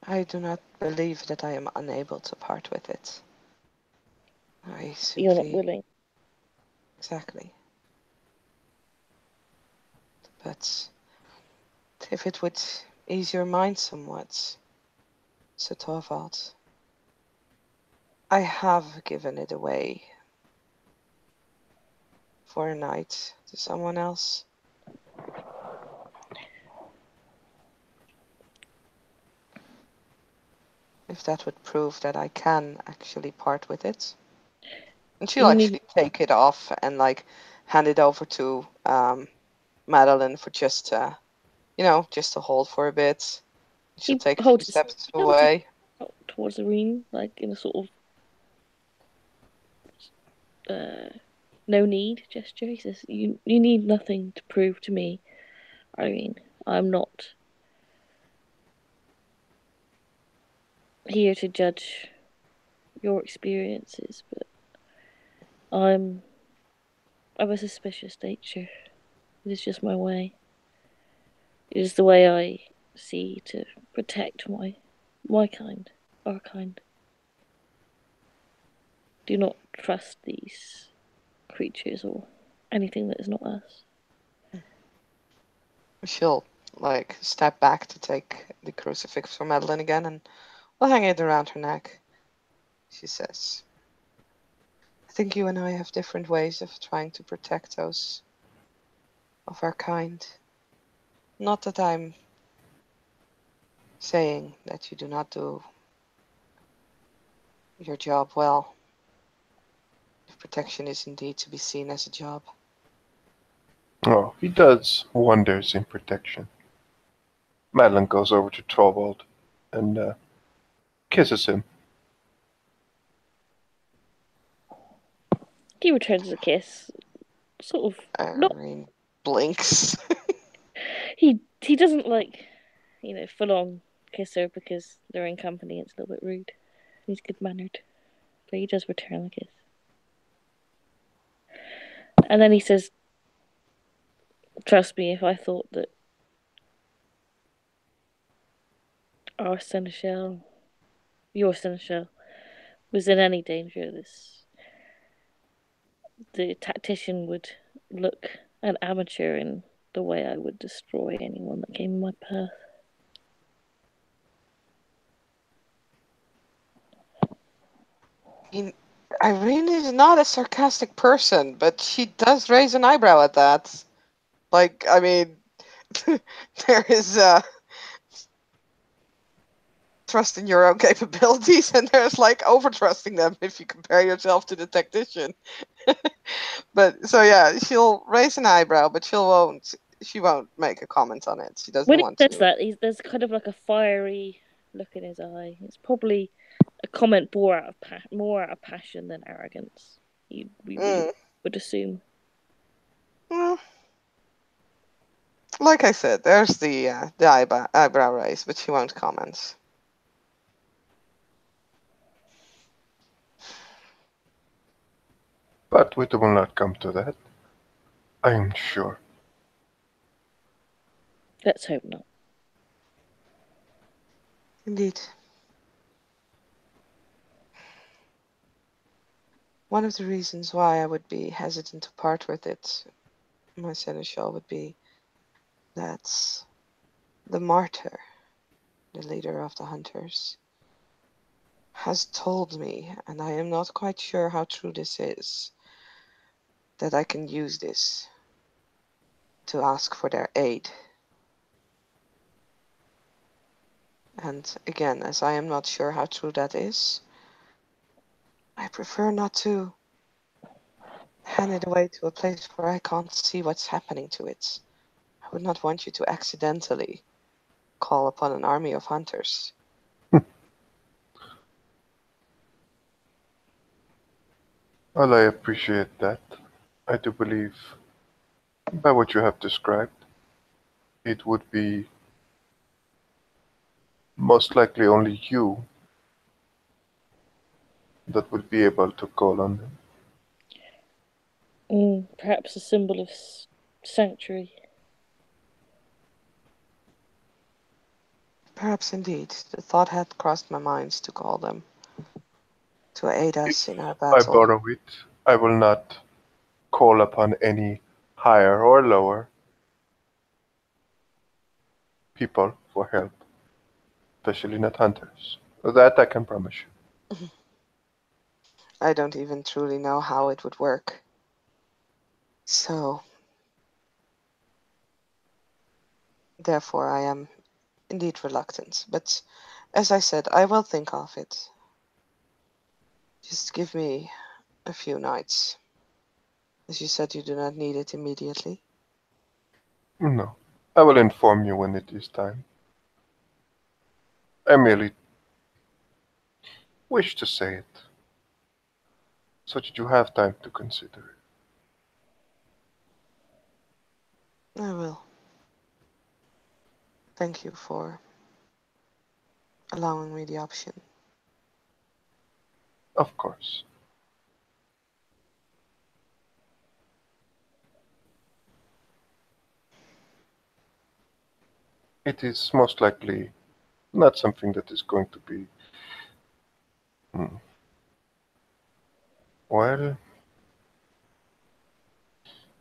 I do not believe that I am unable to part with it. I You're not simply. willing. Exactly. But if it would ease your mind somewhat, Sir Torvald, I have given it away for a night to someone else. if that would prove that I can actually part with it. And she'll You need actually take it off and like hand it over to Madeline for just just to hold for a bit. She'll he take a few holds his steps he holds his away. out towards Irene, like in a sort of no need gesture. He says, "You need nothing to prove to me, Irene. I'm not here to judge your experiences, but I'm of a suspicious nature. It is just my way. It is the way I see to protect my kind, our kind. Do not trust these creatures or anything that is not us." She'll like step back to take the crucifix from Madeline again and will hang it around her neck. She says, I think you and I have different ways of trying to protect those of our kind. Not that I'm saying that you do not do your job well. If protection is indeed to be seen as a job. Oh, he does wonders in protection. Madeline goes over to Torvald and kisses him. He returns the kiss, sort of not. Irene blinks. He doesn't like, full on kiss her because they're in company. It's a little bit rude. He's good mannered, but he does return the kiss. And then he says, "Trust me, if I thought that our seneschal, your seneschal, was in any danger, the tactician would look an amateur in the way I would destroy anyone that came in my path." Irene is not a sarcastic person, but she does raise an eyebrow at that. Like, I mean, there is trust in your own capabilities, and there's like over trusting them if you compare yourself to the tactician. But so yeah, she'll raise an eyebrow, but she won't make a comment on it. She doesn't When he want says to. that, there's kind of like a fiery look in his eye. It's probably a comment more out of passion than arrogance. We Mm. would assume. Well, like I said, there's the eyebrow raise, but she won't comment. But it will not come to that, I am sure. Let's hope not. Indeed. One of the reasons why I would be hesitant to part with it, my seneschal, would be that the martyr, the leader of the hunters, has told me, and I am not quite sure how true this is, that I can use this to ask for their aid. And again, as I am not sure how true that is, I prefer not to hand it away to a place where I can't see what's happening to it. I would not want you to accidentally call upon an army of hunters. Well, I appreciate that. I do believe, by what you have described, it would be most likely only you that would be able to call on them. Perhaps a symbol of sanctuary. Perhaps indeed, the thought had crossed my mind to call them to aid If us in our I battle. borrow it, I will not call upon any higher or lower people for help, especially not hunters. That I can promise you. I don't even truly know how it would work. So, therefore, I am indeed reluctant. But As I said, I will think of it. Just give me a few nights. As you said, you do not need it immediately. No, I will inform you when it is time. I merely wish to say it, so that you have time to consider it. I will. Thank you for allowing me the option. Of course. It is most likely not something that is going to be, hmm, well,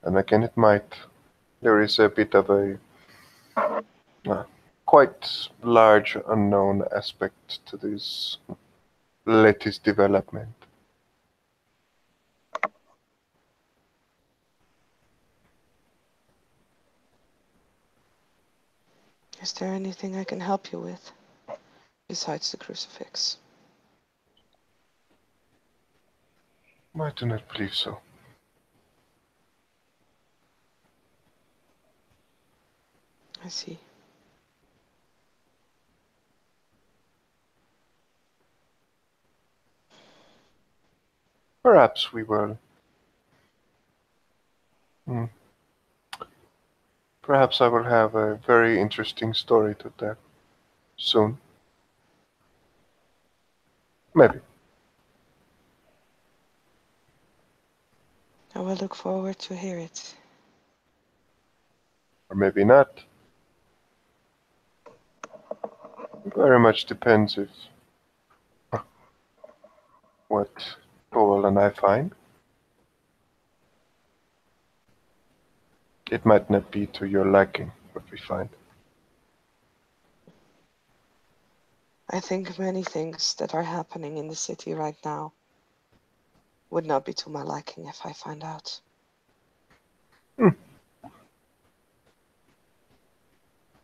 and again it might. There is a bit of a uh, quite large unknown aspect to this latest development. Is there anything I can help you with besides the crucifix? I do not believe so. I see. Perhaps we will. Hmm, perhaps I will have a very interesting story to tell soon. Maybe. I will look forward to hear it. Or maybe not. It very much depends if what Paul and I find. It might not be to your liking what we find. I think many things that are happening in the city right now would not be to my liking if I find out. Hmm.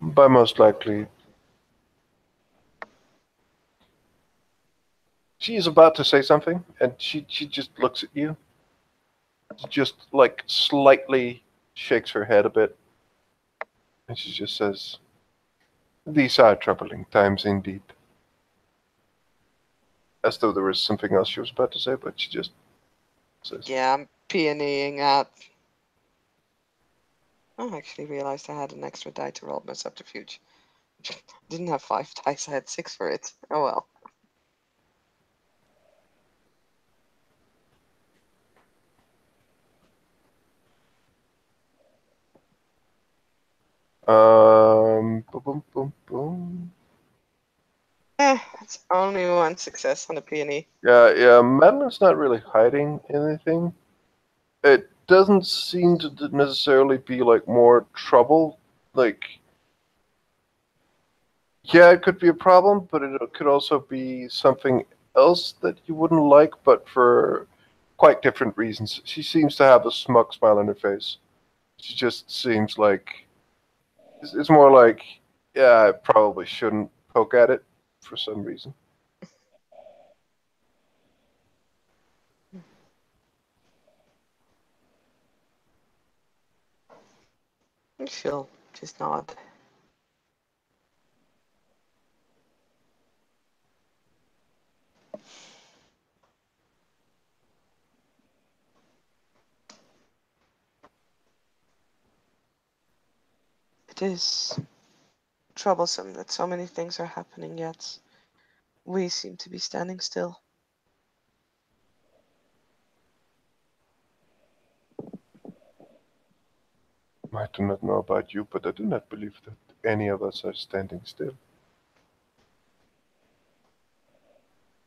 By most likely, she is about to say something, and she just looks at you, just like slightly shakes her head a bit, and she just says, "These are troubling times indeed." As though there was something else she was about to say, but she just says, Yeah, I'm peonying at. Oh, I actually realized I had an extra die to roll my subterfuge. Didn't have 5 dice, I had 6 for it. Oh well. boom, boom, boom, boom. It's only 1 success on a peony. Yeah, yeah, Madeline's not really hiding anything. It doesn't seem to necessarily be like more trouble. Like, yeah, it could be a problem, but it could also be something else that you wouldn't like, but for quite different reasons. She seems to have a smug smile on her face. She just seems like it's more like, yeah, I probably shouldn't poke at it for some reason. She'll just nod. It is troublesome that so many things are happening, yet we seem to be standing still. I do not know about you, but I do not believe that any of us are standing still.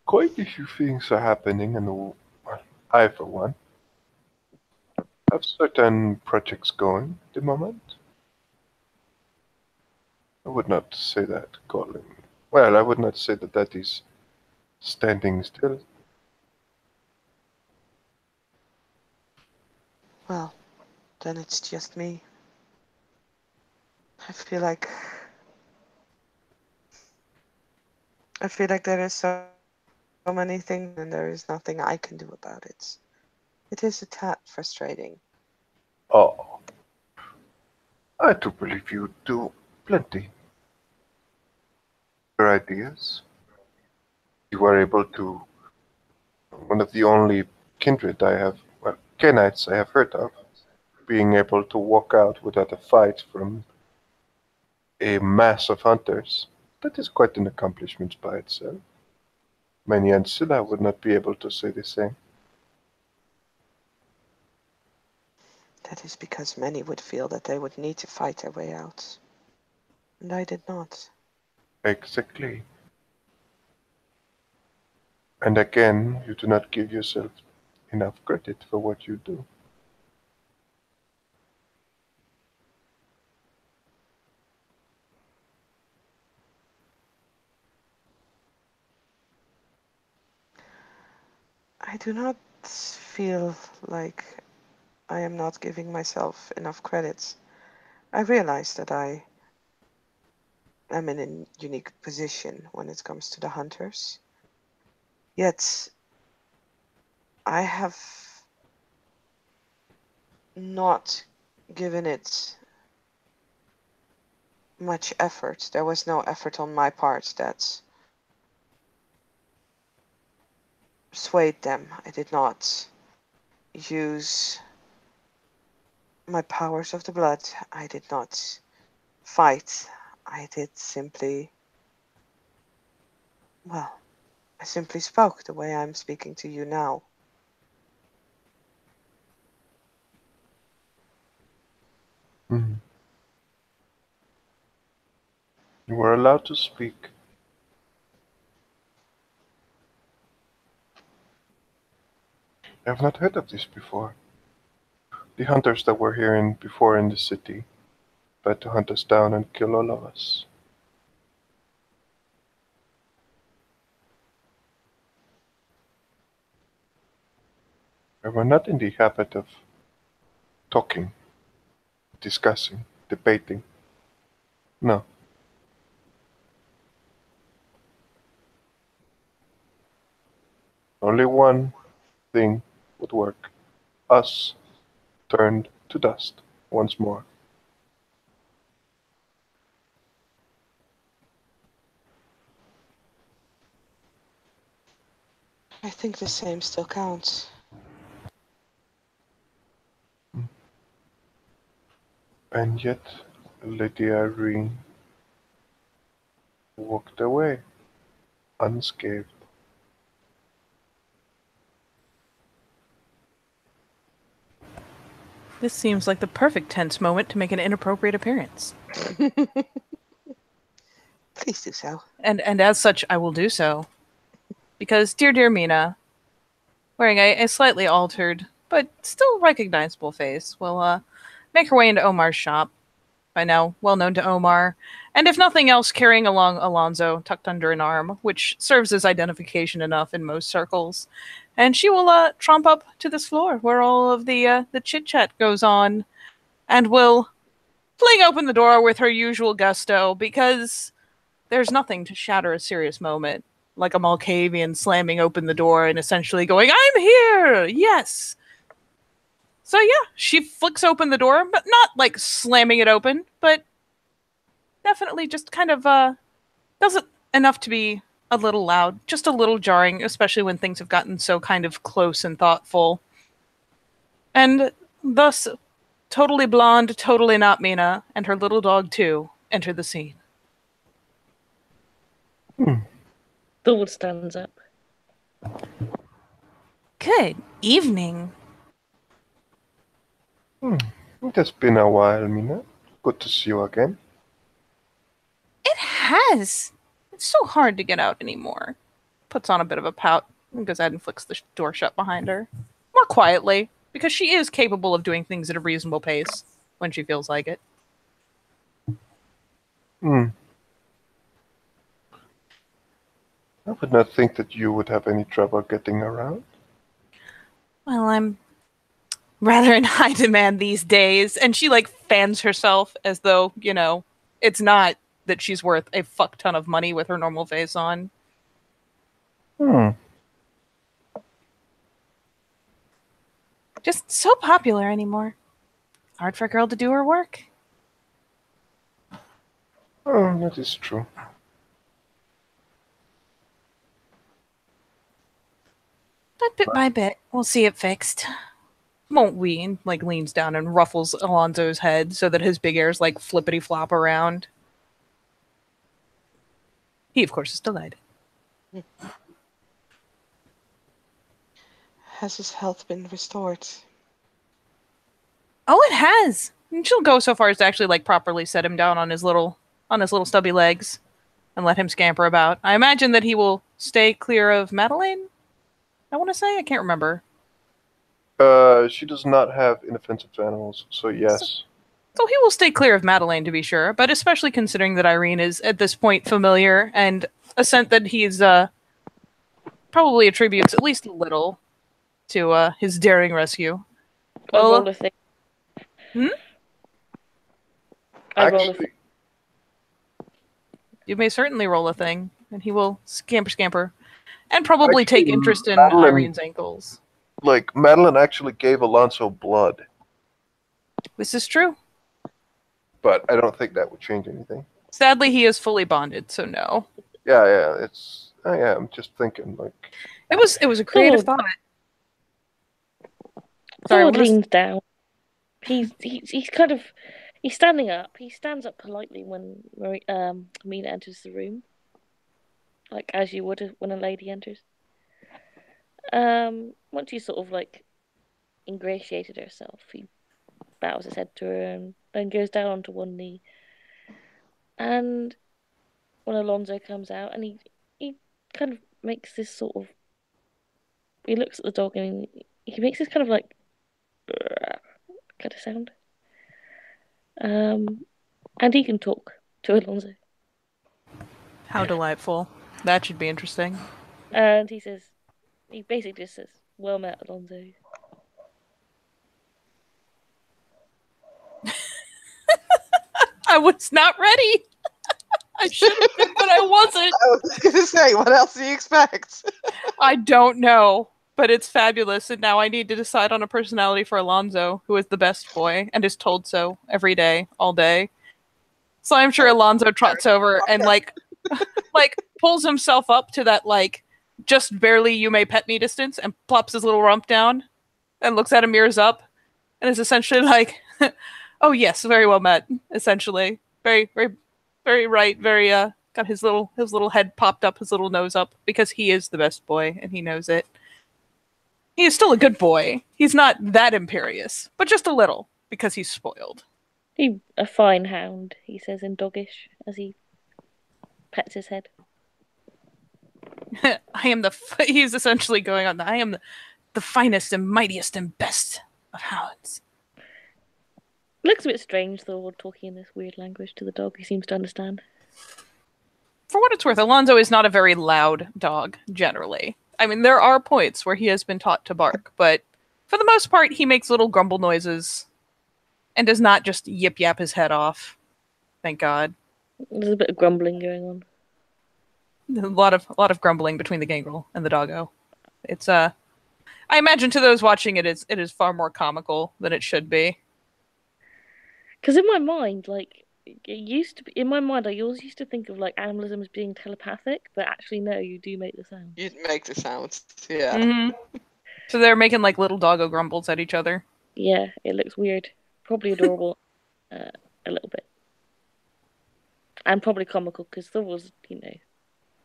Quite a few things are happening, and well, I, for one, have certain projects going at the moment. I would not say that calling. Well, I would not say that that is standing still. Well, then it's just me. I feel like I feel like there is so many things going on and there is nothing I can do about it. It is a tad frustrating. Oh, I do believe you do plenty. Your ideas. You are able to, one of the only kindred I have, well, Kenites I have heard of, being able to walk out without a fight from a mass of hunters. That is quite an accomplishment by itself. Many Ancilla would not be able to say the same. That is because many would feel that they would need to fight their way out. And I did not. Exactly. And again, you do not give yourself enough credit for what you do. I do not feel like I am not giving myself enough credits. I realize that I am in a unique position when it comes to the hunters. Yet I have not given it much effort. There was no effort on my part that swayed them. I did not use my powers of the blood. I did not fight. I did simply, well, I simply spoke the way I'm speaking to you now. Mhm. You were allowed to speak. I have not heard of this before. The hunters that were here before in the city tried to hunt us down and kill all of us. We were not in the habit of talking, discussing, debating. No, only one thing would work. Us turned to dust once more. I think the same still counts. And yet, Lady Irene walked away unscathed. This seems like the perfect tense moment to make an inappropriate appearance. Please do so. And as such, I will do so. Because dear Mina, wearing a slightly altered, but still recognizable face, will make her way into Omar's shop, by now well known to Omar, and if nothing else, carrying along Alonzo tucked under an arm, which serves as identification enough in most circles. And she will tromp up to this floor where all of the chit chat goes on, and will fling open the door with her usual gusto because there's nothing to shatter a serious moment like a Malkavian slamming open the door and essentially going, "I'm here! Yes!" So yeah, she flicks open the door, but not like slamming it open, but definitely just kind of does it enough to be a little loud, just a little jarring, especially when things have gotten so kind of close and thoughtful. And thus, totally blonde, totally not Mina, and her little dog too, enter the scene. Thor stands up. Good evening. It has been a while, Mina. Good to see you again. It has. It's so hard to get out anymore. Puts on a bit of a pout and goes ahead and flicks the door shut behind her. More quietly, because she is capable of doing things at a reasonable pace when she feels like it. Hmm. I would not think that you would have any trouble getting around. Well, I'm rather in high demand these days. And she like fans herself as though, it's not that she's worth a fuck ton of money with her normal face on. Hmm. Just so popular anymore. Hard for a girl to do her work. Oh, that is true. But bit by bit, we'll see it fixed. Won't we? And like leans down and ruffles Alonzo's head so that his big ears like flippity flop around. He, of course, is delighted. Has his health been restored? Oh, it has. And she'll go so far as to actually like properly set him down on his little stubby legs and let him scamper about. I imagine that he will stay clear of Madeline. I want to say I can't remember. She does not have inoffensive animals, so yes. So he will stay clear of Madeline to be sure, but especially considering that Irene is at this point familiar and a scent that he's probably attributes at least a little to his daring rescue. I Well, roll a thing. I roll a Actually, thing. you may certainly roll a thing, and he will scamper, and probably take Actually, interest in Madeline- Irene's ankles. like, Madeline actually gave Alonso blood, This is true. but I don't think that would change anything. Sadly, he is fully bonded, so no. Yeah, I'm just thinking, like, It was a creative thought. Sorry, Thor what was- leans down. He's kind of he's standing up. He stands up politely when Mina enters the room, like as you would when a lady enters. Once she sort of like ingratiated herself, he bows his head to her and then goes down onto one knee. And when Alonso comes out, and he kind of makes this sort of he looks at the dog and he makes this kind of like kind of sound. And he can talk to Alonso. How delightful. That should be interesting. And he basically just says, "Well met, Alonso." I was not ready. I should have been, but I wasn't. I was going to say, what else do you expect? I don't know, but it's fabulous, and now I need to decide on a personality for Alonzo, who is the best boy and is told so every day, all day. So I'm sure Alonzo trots over and like pulls himself up to that like just barely you may pet me distance and plops his little rump down and looks at him, mirrors up, and is essentially like, "Oh yes, very well met." Essentially, very right, very got his little head popped up, his little nose up because he is the best boy and he knows it. He is still a good boy. He's not that imperious, but just a little because he's spoiled. A fine hound, he says in doggish as he pets his head. I am he's essentially going on I am the finest and mightiest and best of hounds. Looks a bit strange though, talking in this weird language to the dog. He seems to understand. For what it's worth, Alonzo is not a very loud dog, generally. I mean, there are points where he has been taught to bark, but for the most part, he makes little grumble noises and does not just yip yap his head off. Thank God. There's a bit of grumbling going on. A lot of grumbling between the gangrel and the doggo. It's I imagine to those watching it is far more comical than it should be. Because in my mind, like, it used to be, in my mind, I always used to think of, like, animalism as being telepathic, but actually, no, you do make the sound. You'd make the sounds, yeah. Mm-hmm. So they're making, like, little doggo grumbles at each other. Yeah, it looks weird. Probably adorable, a little bit. And probably comical, because there was,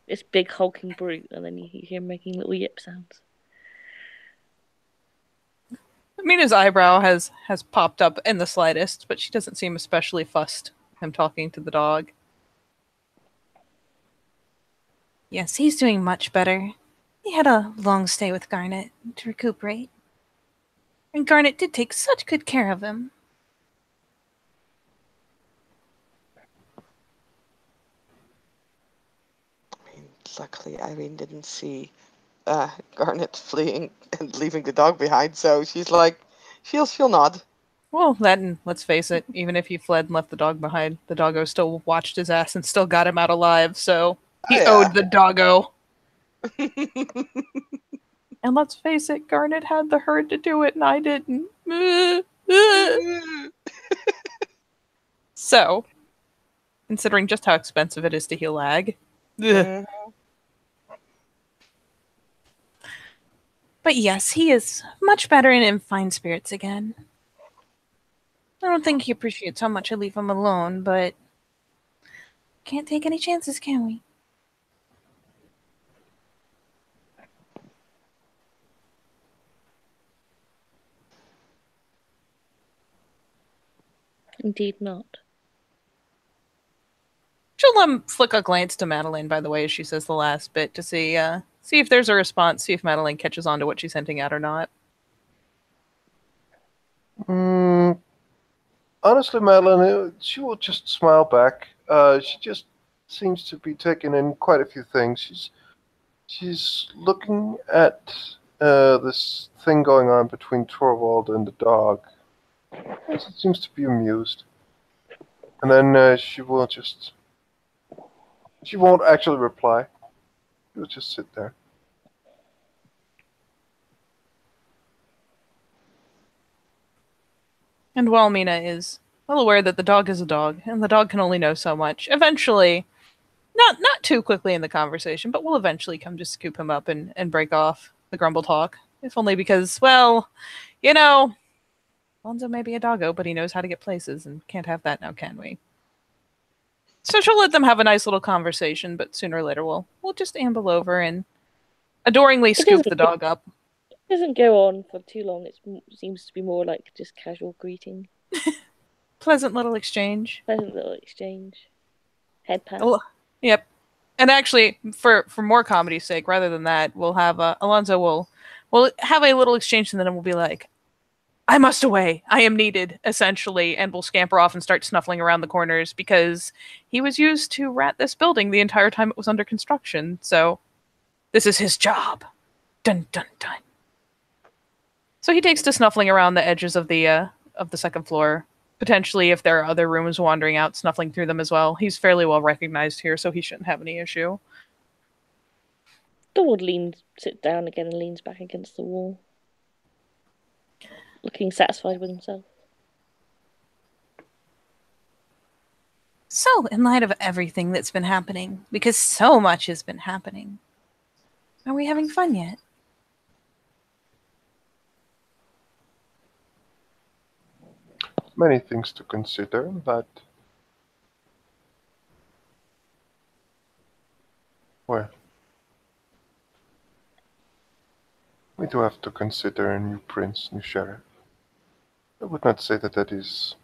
this big hulking brute, and then you hear him making little yip sounds. Mina's eyebrow has popped up in the slightest, but she doesn't seem especially fussed with him talking to the dog. Yes, he's doing much better. He had a long stay with Garnet to recuperate. And Garnet did take such good care of him. I mean, luckily Irene didn't see Garnet fleeing and leaving the dog behind, so she's like, she'll nod. Well, that and let's face it, even if he fled and left the dog behind, the doggo still watched his ass and still got him out alive, so he owed the doggo. And let's face it, Garnet had the herd to do it, and I didn't. So, considering just how expensive it is to heal ag. Mhm. But yes, he is much better and in fine spirits again. I don't think he appreciates how much I leave him alone, but can't take any chances, can we? Indeed not. She'll flick a glance to Madeline, by the way, as she says the last bit to see if there's a response, see if Madeline catches on to what she's hinting at or not. Honestly, Madeline, she will just smile back. She just seems to be taking in quite a few things. She's looking at this thing going on between Torvald and the dog. She seems to be amused. And then she won't actually reply. She'll just sit there. And while Mina is well aware that the dog is a dog, and the dog can only know so much, eventually, not too quickly in the conversation, but will eventually come to scoop him up and break off the grumble talk. If only because, well, Lonzo may be a doggo, but he knows how to get places, and can't have that now, can we? So she'll let them have a nice little conversation, but sooner or later we'll just amble over and adoringly scoop the dog up. It doesn't go on for too long. It seems to be more like just casual greeting. Pleasant little exchange. Head pat. Oh, yep. And actually, for more comedy's sake, rather than that, we'll have Alonzo will have a little exchange, and then we'll be like, "I must away. I am needed," essentially, and we'll scamper off and start snuffling around the corners because he was used to rat this building the entire time it was under construction. So this is his job. Dun dun dun. So he takes to snuffling around the edges of the second floor. Potentially, if there are other rooms wandering out, snuffling through them as well. He's fairly well recognized here, so he shouldn't have any issue. Thorwald sits down again and leans back against the wall, looking satisfied with himself. So, in light of everything that's been happening, because so much has been happening, are we having fun yet? Many things to consider, but well, we do have to consider a new prince, new sheriff. I would not say that is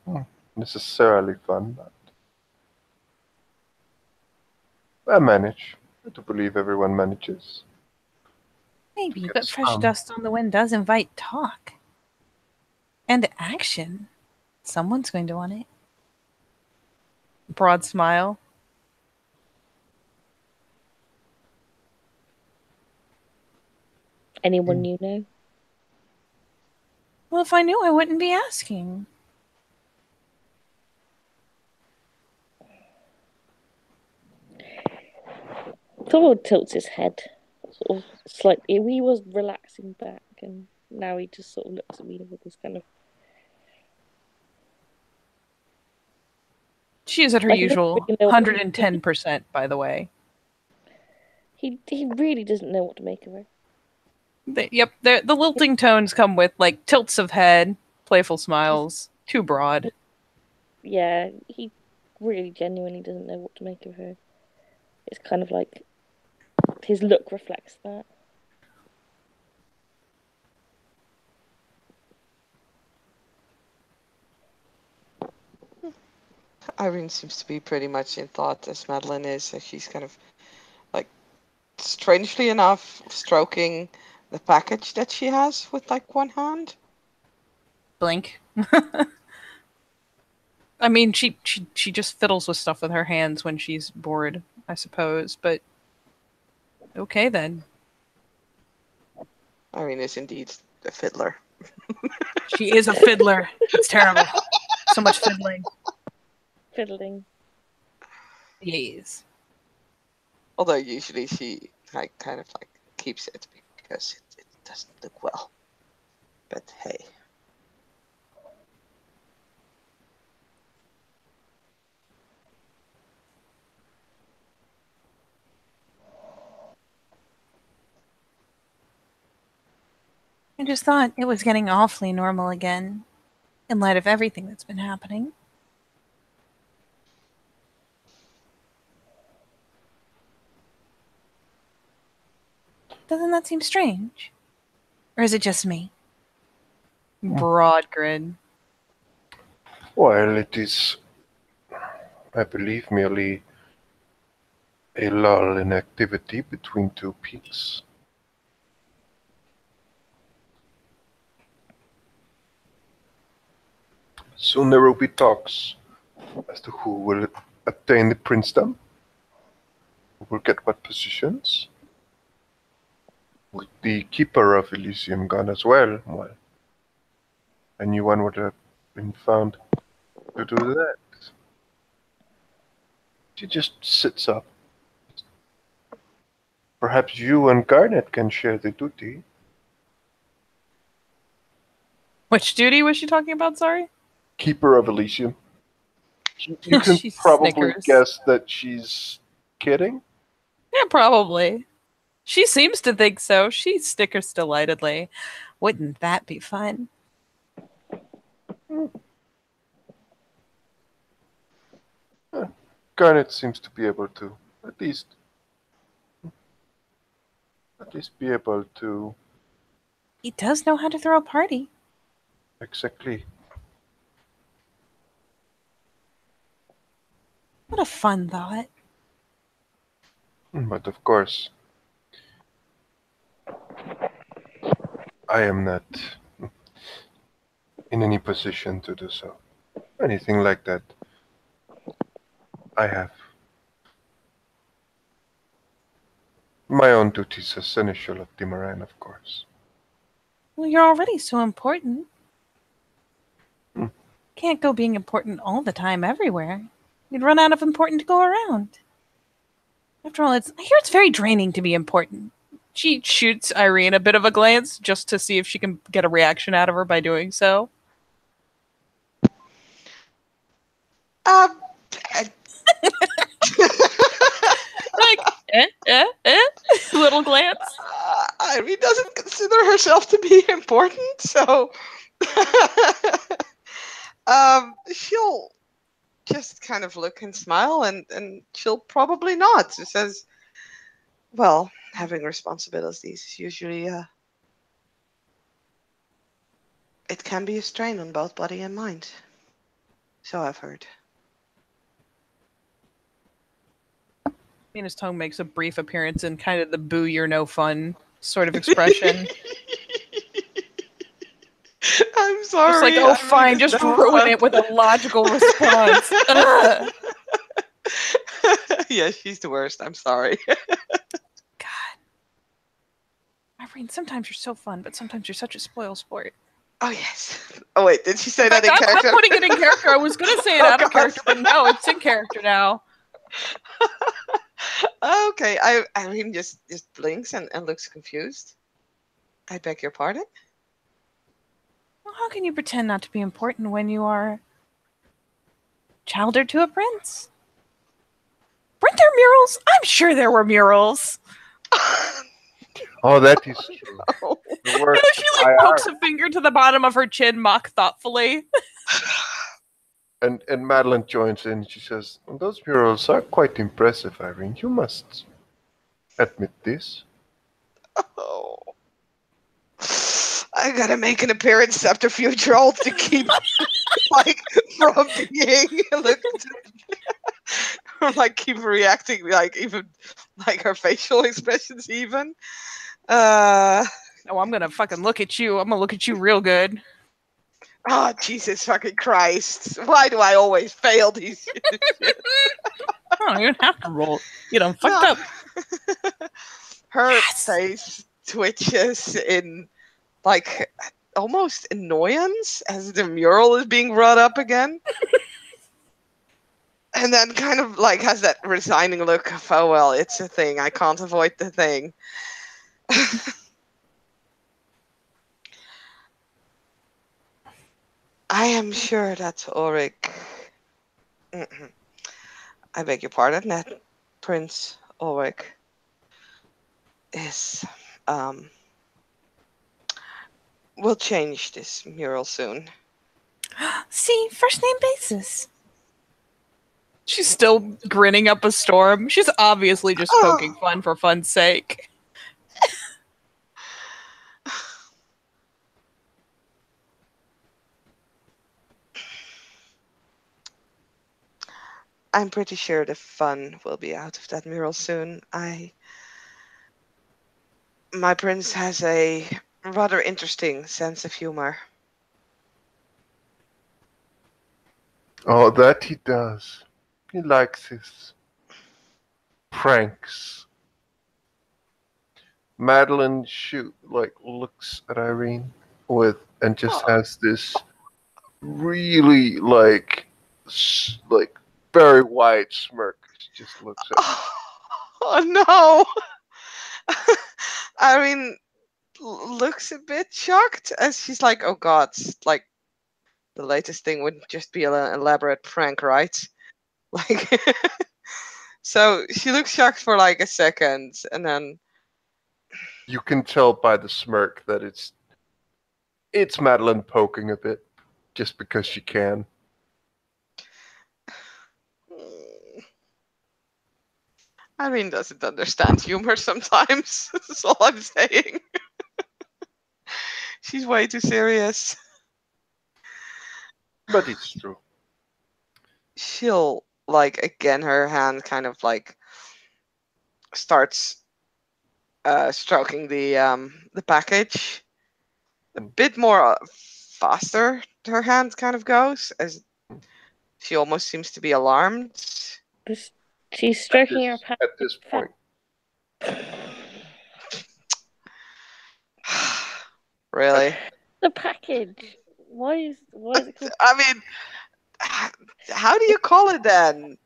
necessarily fun, but I manage. I do believe everyone manages. Maybe, but fresh dust on the wind does invite talk. And action. Someone's going to want it. Broad smile. Anyone you know? Well, if I knew, I wouldn't be asking. Thorwald tilts his head, sort of slightly. He was relaxing back, and now he just sort of looks at me with this kind of. She is at her usual 110%, by the way. He really doesn't know what to make of her. Yep, the lilting tones come with, like, tilts of head, playful smiles, too broad. Yeah, he really genuinely doesn't know what to make of her. It's kind of like his look reflects that. Irene seems to be pretty much in thought as Madeline is, so she's kind of, like, strangely enough, stroking the package that she has with, like, one hand. Blink. I mean, she just fiddles with stuff with her hands when she's bored, I suppose, but okay then. Irene is indeed a fiddler. She is a fiddler. It's terrible. So much fiddling. Fiddling. Yes. Although usually she like kind of like keeps it because it doesn't look well. But hey. I just thought it was getting awfully normal again, in light of everything that's been happening. Doesn't that seem strange? Or is it just me? Broad grin. Well, it is, I believe, merely a lull in activity between two peaks. Soon there will be talks as to who will attain the princedom, who will get what positions. With the keeper of Elysium gone as well, a new one would have been found to do that. She just sits up. Perhaps you and Garnet can share the duty. Which duty was she talking about, sorry? Keeper of Elysium. You can She probably snickers. guess that she's kidding. Yeah, probably. She seems to think so. She snickers delightedly. Wouldn't that be fun? Garnet seems to be able to at least be able to He does know how to throw a party. exactly. What a fun thought. But of course, I am not in any position to do so. Anything like that. I have my own duties as Seneschal of Dimaran, of course. Well, you're already so important. Hmm. Can't go being important all the time everywhere. You'd run out of important to go around. After all, I hear it's very draining to be important. She shoots Irene a bit of a glance just to see if she can get a reaction out of her by doing so. Um, Like, little glance. Irene doesn't consider herself to be important, so she'll just kind of look and smile, and she'll probably nod. She says, "Well, having responsibilities is usually it can be a strain on both body and mind. So I've heard." Mina's tongue makes a brief appearance in kind of the boo you're no fun sort of expression. I'm sorry. Just like, oh, fine, just ruin it with a logical response. Yeah, she's the worst. I'm sorry. God. Irene, sometimes you're so fun, but sometimes you're such a spoil sport. Oh, yes. Oh, wait, did she say that in I'm character? putting it in character. I was going to say it out of character, but no, it's in character now. Okay, Irene just blinks and looks confused. I beg your pardon? Well, how can you pretend not to be important when you are childer to a prince? Weren't there murals? I'm sure there were murals. Oh, that is true. Oh. The work She like pokes a finger to the bottom of her chin, mock thoughtfully. and Madeline joins in. She says, "Those murals are quite impressive, Irene. You must admit this." Oh. I gotta make an appearance after future old to keep like from being or like keep reacting like even like her facial expressions even. Oh, I'm gonna fucking look at you. I'm gonna look at you real good. Oh, Jesus fucking Christ. Why do I always fail these shit? Oh, you don't have to roll. You done fucked up. Her face twitches in like almost annoyance as the mural is being brought up again. And then kind of like has that resigning look of, oh well, it's a thing. I can't avoid the thing. I am sure that Ulrich. I beg your pardon, that Prince Ulrich is um will change this mural soon. See, first name basis. She's still grinning up a storm. She's obviously just poking fun for fun's sake. I'm pretty sure the fun will be out of that mural soon. My prince has a rather interesting sense of humor. Oh, that he does. He likes his pranks. Madeline looks at Irene with and just has this really like very wide smirk. She just looks at Oh no! Irene looks a bit shocked as she's like, "Oh God, like the latest thing would just be an elaborate prank, right?" Like, so she looks shocked for like a second, and then you can tell by the smirk that it's Madeline poking a bit just because she can. Irene doesn't understand humor sometimes. That's all I'm saying. She's way too serious. But it's true. She'll like again her hand kind of like starts stroking the package a bit more faster. Her hand kind of goes as she almost seems to be alarmed. She's stroking her At this point. Really? The package. Why is it called I mean, how do you call it then?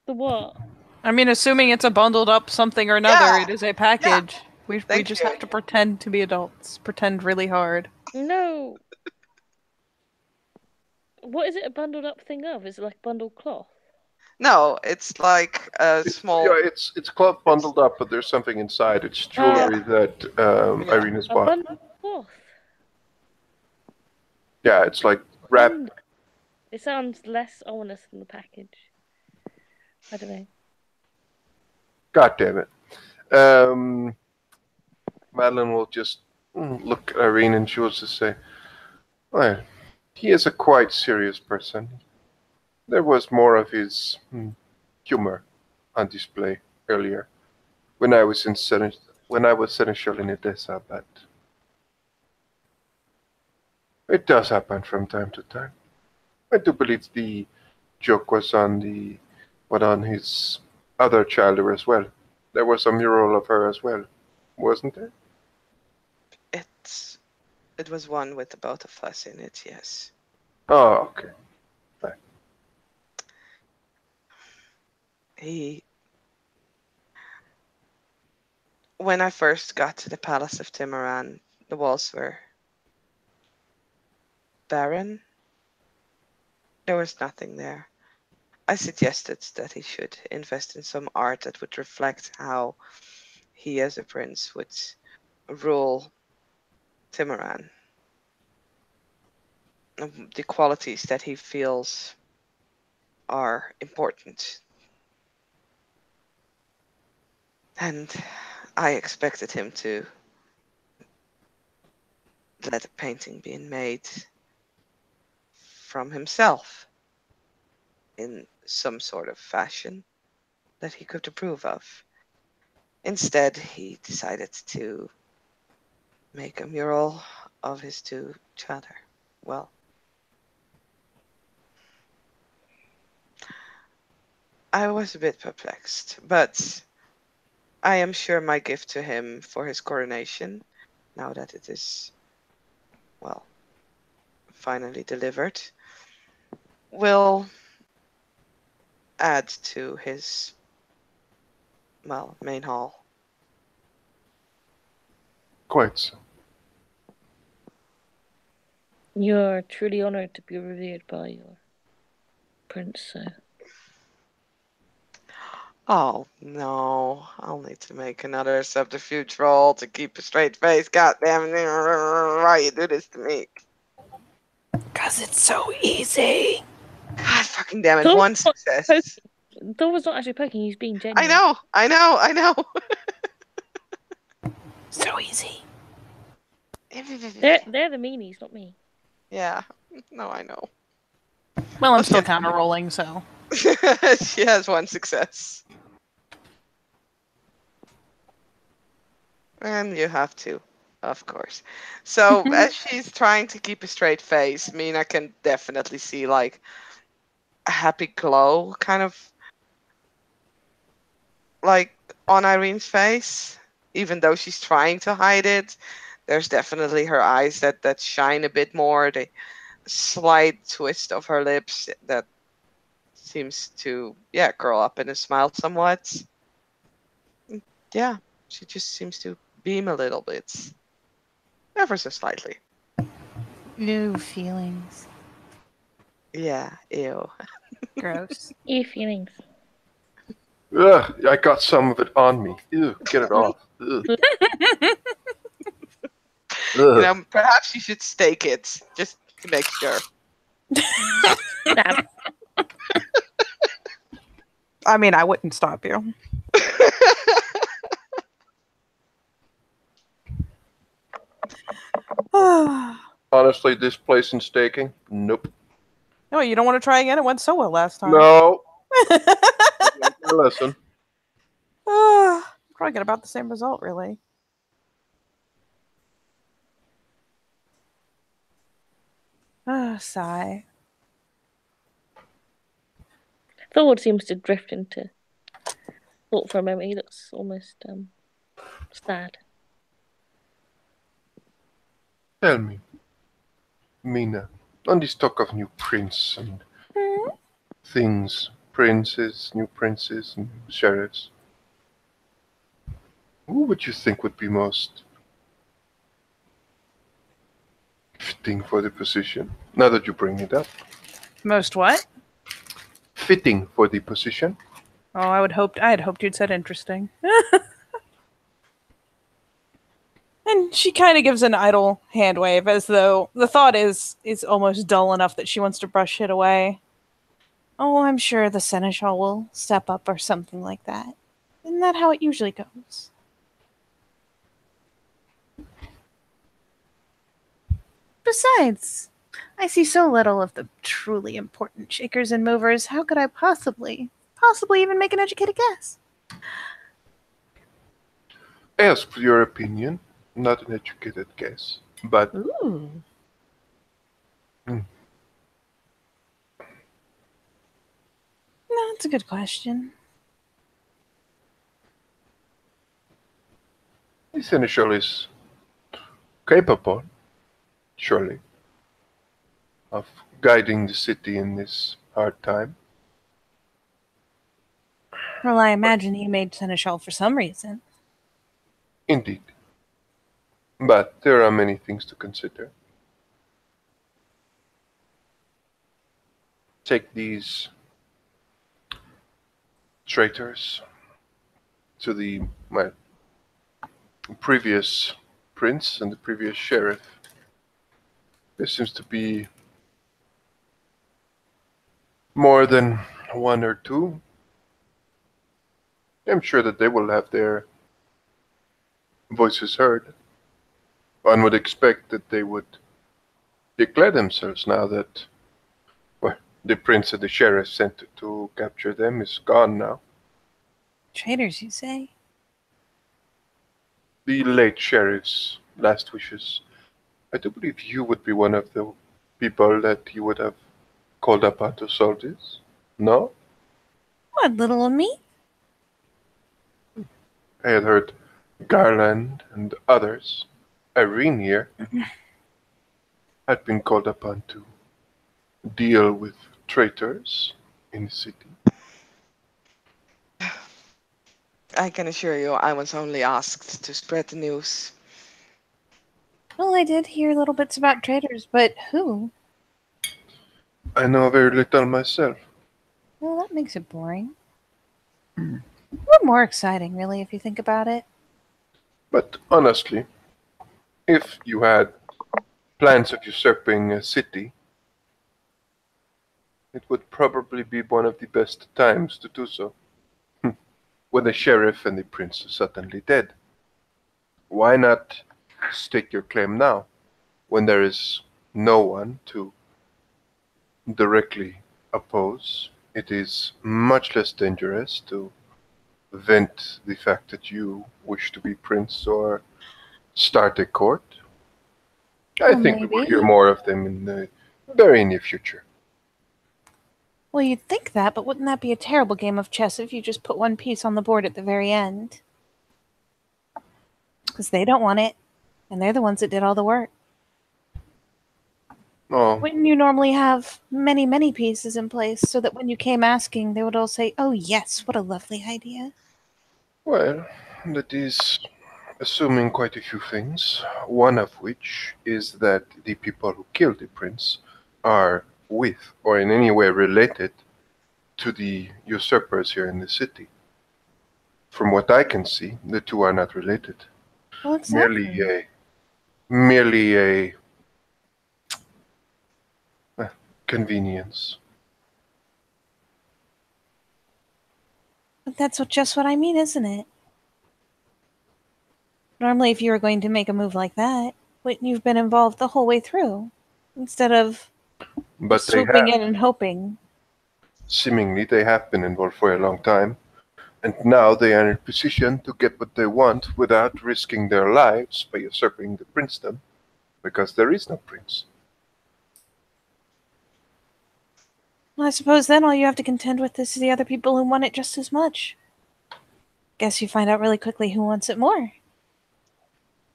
the what? I mean, assuming it's a bundled up something or another, Yeah. it is a package. We Thank just you. have to pretend to be adults. Pretend really hard. No. What is it a bundled up thing of? Is it like bundled cloth? No, it's like a small. Yeah, it's cloth bundled up, but there's something inside. It's jewelry that Yeah. Irene has A bought. bundled cloth. Yeah, it's like wrapped. It sounds less ominous than the package. I don't know. God damn it. Madeline will just look at Irene and she will just say, well, he is a quite serious person. There was more of his humor on display earlier when I was seneschal in Edessa, but it does happen from time to time. I do believe the joke was on his other child as well. There was a mural of her as well, wasn't there? It was one with the both of us in it, yes. Oh, okay. Fine. When I first got to the Palace of Timuran, the walls were barren. There was nothing there. I suggested that he should invest in some art that would reflect how he as a prince would rule Timuran. The qualities that he feels are important. And I expected him to let a painting be made from himself in some sort of fashion that he could approve of. Instead, he decided to make a mural of his two children. Well, I was a bit perplexed, but I am sure my gift to him for his coronation, now that it is, well, finally delivered, will add to his, well, main hall. Quite so. You are truly honored to be revered by your prince, so. Oh, no. I'll need to make another subterfuge roll to keep a straight face. God damn it. Why you do this to me? 'Cause it's so easy. God fucking damn it. Thor One was not success. Thor was not actually poking, he's being I genuine. know. I know. I know. So easy. They're the meanies, not me. Yeah. No, I know. Well, I'm Let's still get- counter rolling, so. She has one success. And you have two, of course. So as she's trying to keep a straight face, Mina can definitely see like a happy glow kind of like on Irene's face. Even though she's trying to hide it, there's definitely her eyes that shine a bit more. The slight twist of her lips that seems to curl up in a smile somewhat. Yeah, she just seems to beam a little bit, ever so slightly. New feelings. Yeah, ew. Gross. Your feelings. Ugh, I got some of it on me. Ew, get it off. Ugh. Ugh. Perhaps you should stake it just to make sure. Stab. I mean, I wouldn't stop you. No, Honestly, this place in staking? Nope. you don't want to try again? It went so well last time. No. Listen. Probably get about the same result, really. Sigh. Thor seems to drift into thought for a moment. He looks almost sad. Tell me, Mina, on this talk of new prince and things, princes, new princes, and sheriffs, who would you think would be most fitting for the position? Now that you bring it up. Most what? Fitting for the position? Oh, I had hoped you'd said interesting. And she kind of gives an idle hand wave, as though the thought is almost dull enough that she wants to brush it away. Oh, I'm sure the seneschal will step up or something like that. Isn't that how it usually goes? Besides, I see so little of the truly important shakers and movers. How could I possibly even make an educated guess? Ask for your opinion, not an educated guess, but Ooh. No, that's a good question. the seneschal is capable, surely, of guiding the city in this hard time. Well, I imagine he made seneschal for some reason. Indeed. But there are many things to consider. Take these traitors to the previous prince and the previous sheriff. There seems to be more than one or two. I'm sure that they will have their voices heard. One would expect that they would declare themselves now that the prince and the sheriff sent to capture them is gone now. Traitors, you say? The late sheriff's last wishes. I do believe you would be one of the people that he would have called upon to solve this. No? What, little of me? I had heard Garland and others, Irene here, had been called upon to deal with traitors in the city. I can assure you I was only asked to spread the news. Well, I did hear little bits about traitors, but who? I know very little myself. Well, that makes it boring. Or more exciting, really, if you think about it. But honestly, if you had plans of usurping a city, it would probably be one of the best times to do so. When the sheriff and the prince are suddenly dead. Why not stake your claim now, when there is no one to directly oppose? It is much less dangerous to vent the fact that you wish to be prince or start a court. I Well, think we will hear maybe. more of them in the very near future. Well, you'd think that, but wouldn't that be a terrible game of chess if you just put one piece on the board at the very end? Because they don't want it, and they're the ones that did all the work. Oh, Wouldn't you normally have many, many pieces in place so that when you came asking, they would all say, "Oh, yes, what a lovely idea"? well, that is assuming quite a few things, one of which is that the people who killed the prince are with or in any way related to the usurpers here in the city. From what I can see, the two are not related. Well, Merely exactly. merely a uh, convenience. But that's just what I mean, isn't it? Normally, if you were going to make a move like that, wouldn't you have been involved the whole way through? Instead of But just they swooping have. in and hoping. Seemingly, they have been involved for a long time, and now they are in a position to get what they want without risking their lives by usurping the princedom, because there is no prince. Well, I suppose then all you have to contend with is the other people who want it just as much. Guess you find out really quickly who wants it more.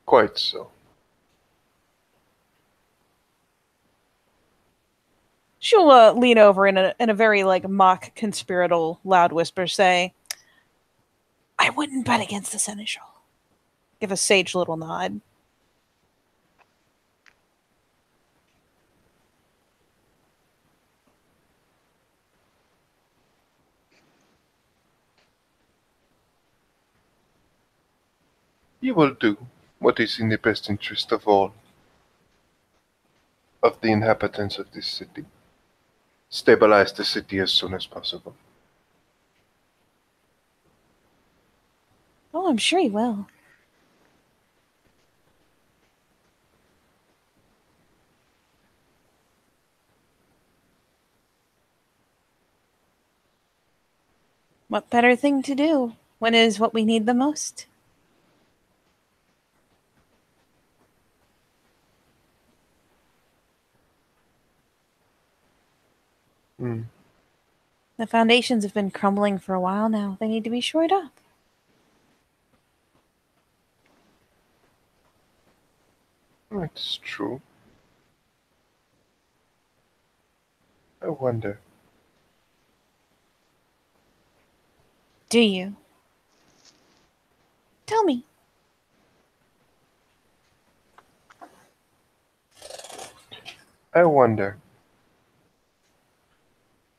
Quite so. She'll lean over in a very like mock conspiratorial loud whisper, say, "I wouldn't bet against the seneschal." Give a sage little nod. You will do what is in the best interest of all of the inhabitants of this city. Stabilize the city as soon as possible. Oh, I'm sure he will. What better thing to do when it is what we need the most? Hmm. The foundations have been crumbling for a while now. They need to be shored up. That's true. I wonder. Do you? Tell me. I wonder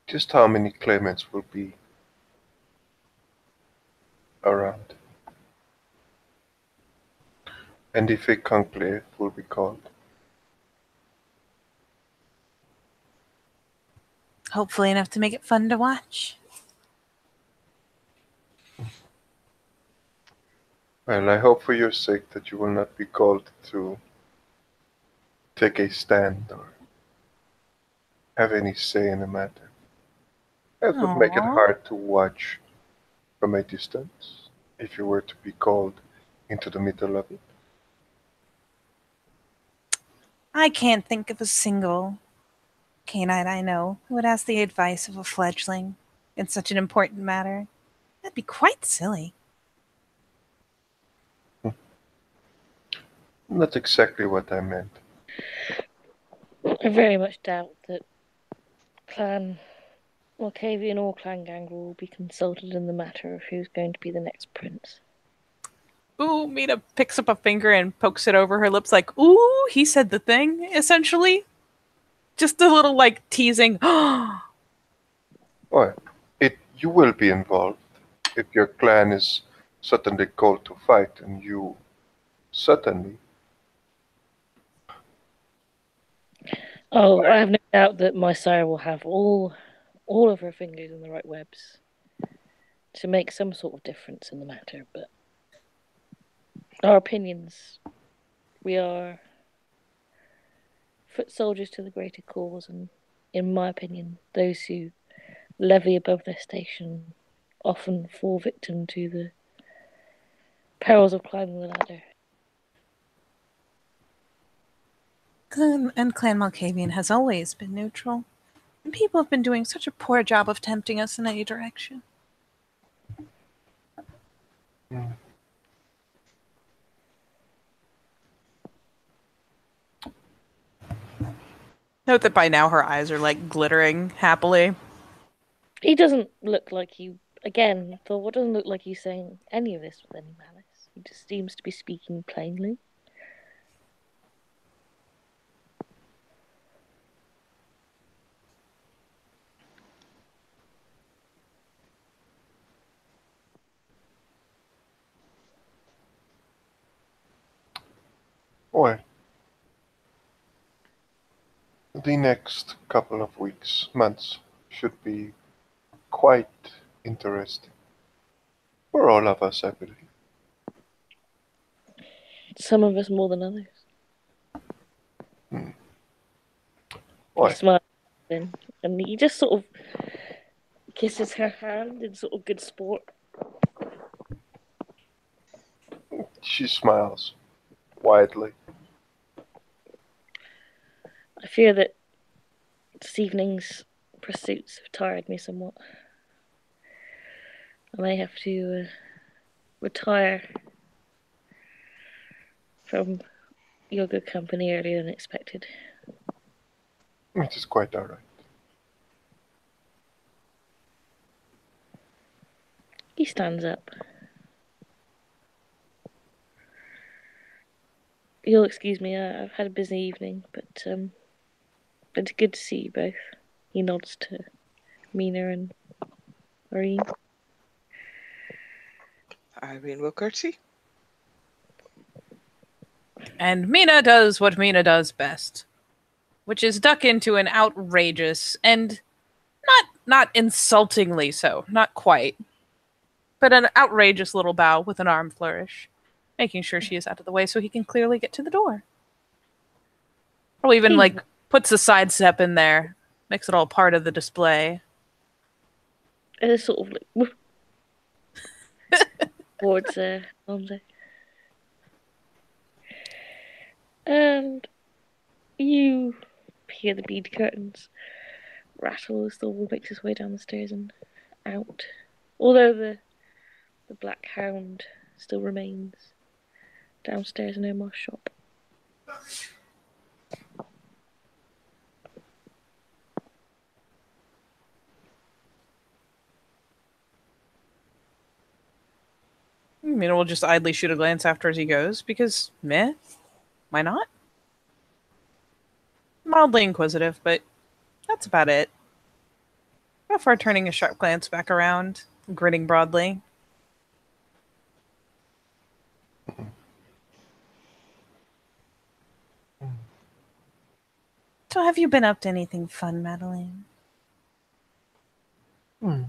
just how many claimants will be around, and if a conclave will be called. Hopefully enough to make it fun to watch. Well, I hope for your sake that you will not be called to take a stand or have any say in the matter. That would make it Aww. hard to watch from a distance if you were to be called into the middle of it. I can't think of a single canine I know who would ask the advice of a fledgling in such an important matter. That'd be quite silly. Not exactly what I meant. I very much doubt that Clan Octavian or Clangang will be consulted in the matter of who's going to be the next prince. Ooh, Mina picks up a finger and pokes it over her lips like, ooh, he said the thing, essentially. Just a little, like, teasing. Well, you will be involved if your clan is suddenly called to fight, and you suddenly. Oh, I have no doubt that my sire will have all of her fingers in the right webs to make some sort of difference in the matter, but our opinions, we are foot soldiers to the greater cause, and in my opinion, those who levy above their station often fall victim to the perils of climbing the ladder. Clan Malkavian has always been neutral, and people have been doing such a poor job of tempting us in any direction. Hmm. Note that by now her eyes are, like, glittering happily. He doesn't look like he, again, Thor doesn't look like he's saying any of this with any malice. He just seems to be speaking plainly. Well, the next couple of weeks, months, should be quite interesting for all of us, I believe. Some of us more than others. Hmm. He Well, smiles then, and he just sort of kisses her hand in sort of good sport. she smiles widely. I fear that this evening's pursuits have tired me somewhat. I may have to retire from your good company earlier than expected. It is quite all right. He stands up. You'll excuse me, I've had a busy evening, but it's good to see you both. He nods to Mina and Irene. Irene will curtsy. And Mina does what Mina does best, which is duck into an outrageous and not insultingly so, not quite, but an outrageous little bow with an arm flourish, making sure she is out of the way so he can clearly get to the door. Or even, like, puts a sidestep in there, makes it all part of the display. It's sort of like towards Alonso. And you hear the bead curtains rattle as Thor makes his way down the stairs and out. Although the black hound still remains downstairs in Omar's shop. Mina will just idly shoot a glance after as he goes, because meh, why not? Mildly inquisitive, but that's about it. Before turning a sharp glance back around, grinning broadly. So have you been up to anything fun, Madeline? Hmm.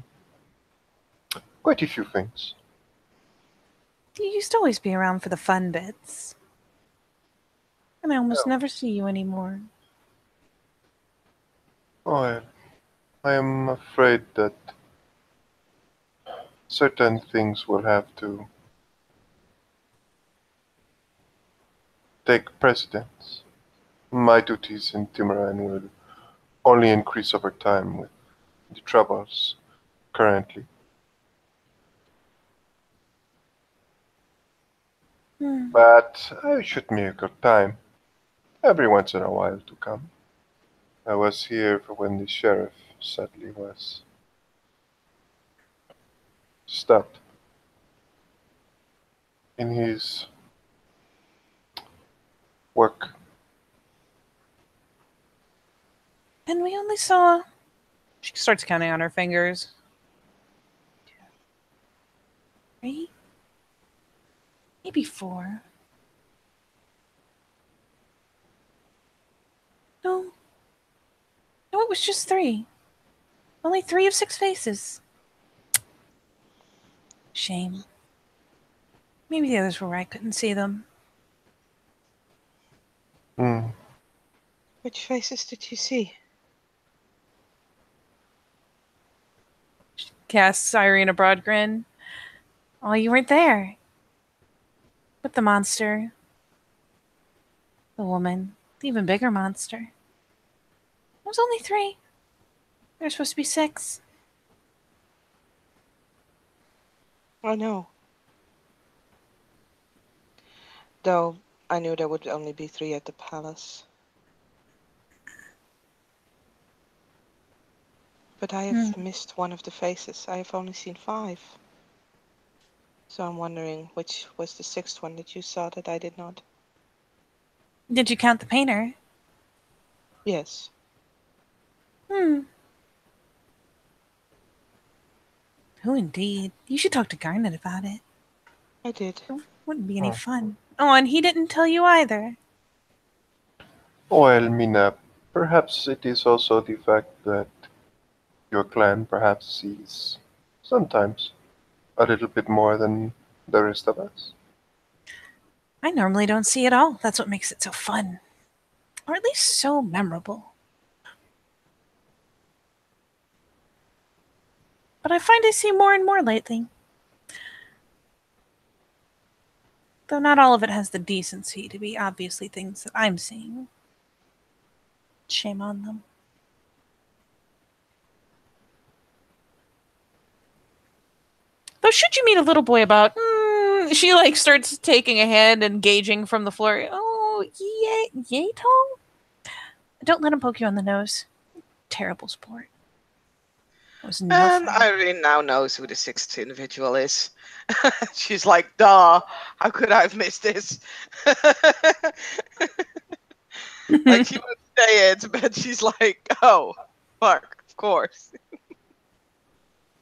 Quite a few things. You used to always be around for the fun bits. And I almost never see you anymore. Well, I am afraid that certain things will have to take precedence. My duties in Timuran will only increase over time with the troubles currently. But I should make a time every once in a while to come. I was here for when the sheriff sadly was stopped in his work. And we only saw. She starts counting on her fingers. 3, maybe 4. No, no, it was just 3. Only 3 of 6 faces. Shame. Maybe the others were where I couldn't see them. Hmm. Which faces did you see? Casts Irene a broad grin. Oh, you weren't there. With the monster. The woman. The even bigger monster. It was only 3. There's supposed to be 6. I know. Though I knew there would only be 3 at the palace. But I have missed one of the faces. I have only seen 5. So I'm wondering which was the 6th one that you saw that I did not. Did you count the painter? Yes. Who indeed? You should talk to Garnet about it. I did. It wouldn't be any fun. Oh, and he didn't tell you either. Well, Mina, perhaps it is also the fact that your clan perhaps sees sometimes a little bit more than the rest of us. I normally don't see it all. That's what makes it so fun. Or at least so memorable. But I find I see more and more lately. Though not all of it has the decency to be obviously things that I'm seeing. Shame on them. Though should you meet a little boy about... she starts taking a hand and gauging from the floor. Oh, Yato? Don't let him poke you on the nose. Terrible sport. Was no And fun. Irene now knows who the 6th individual is. She's like, duh, how could I have missed this? Like, she would say it, but she's like, oh, fuck, of course.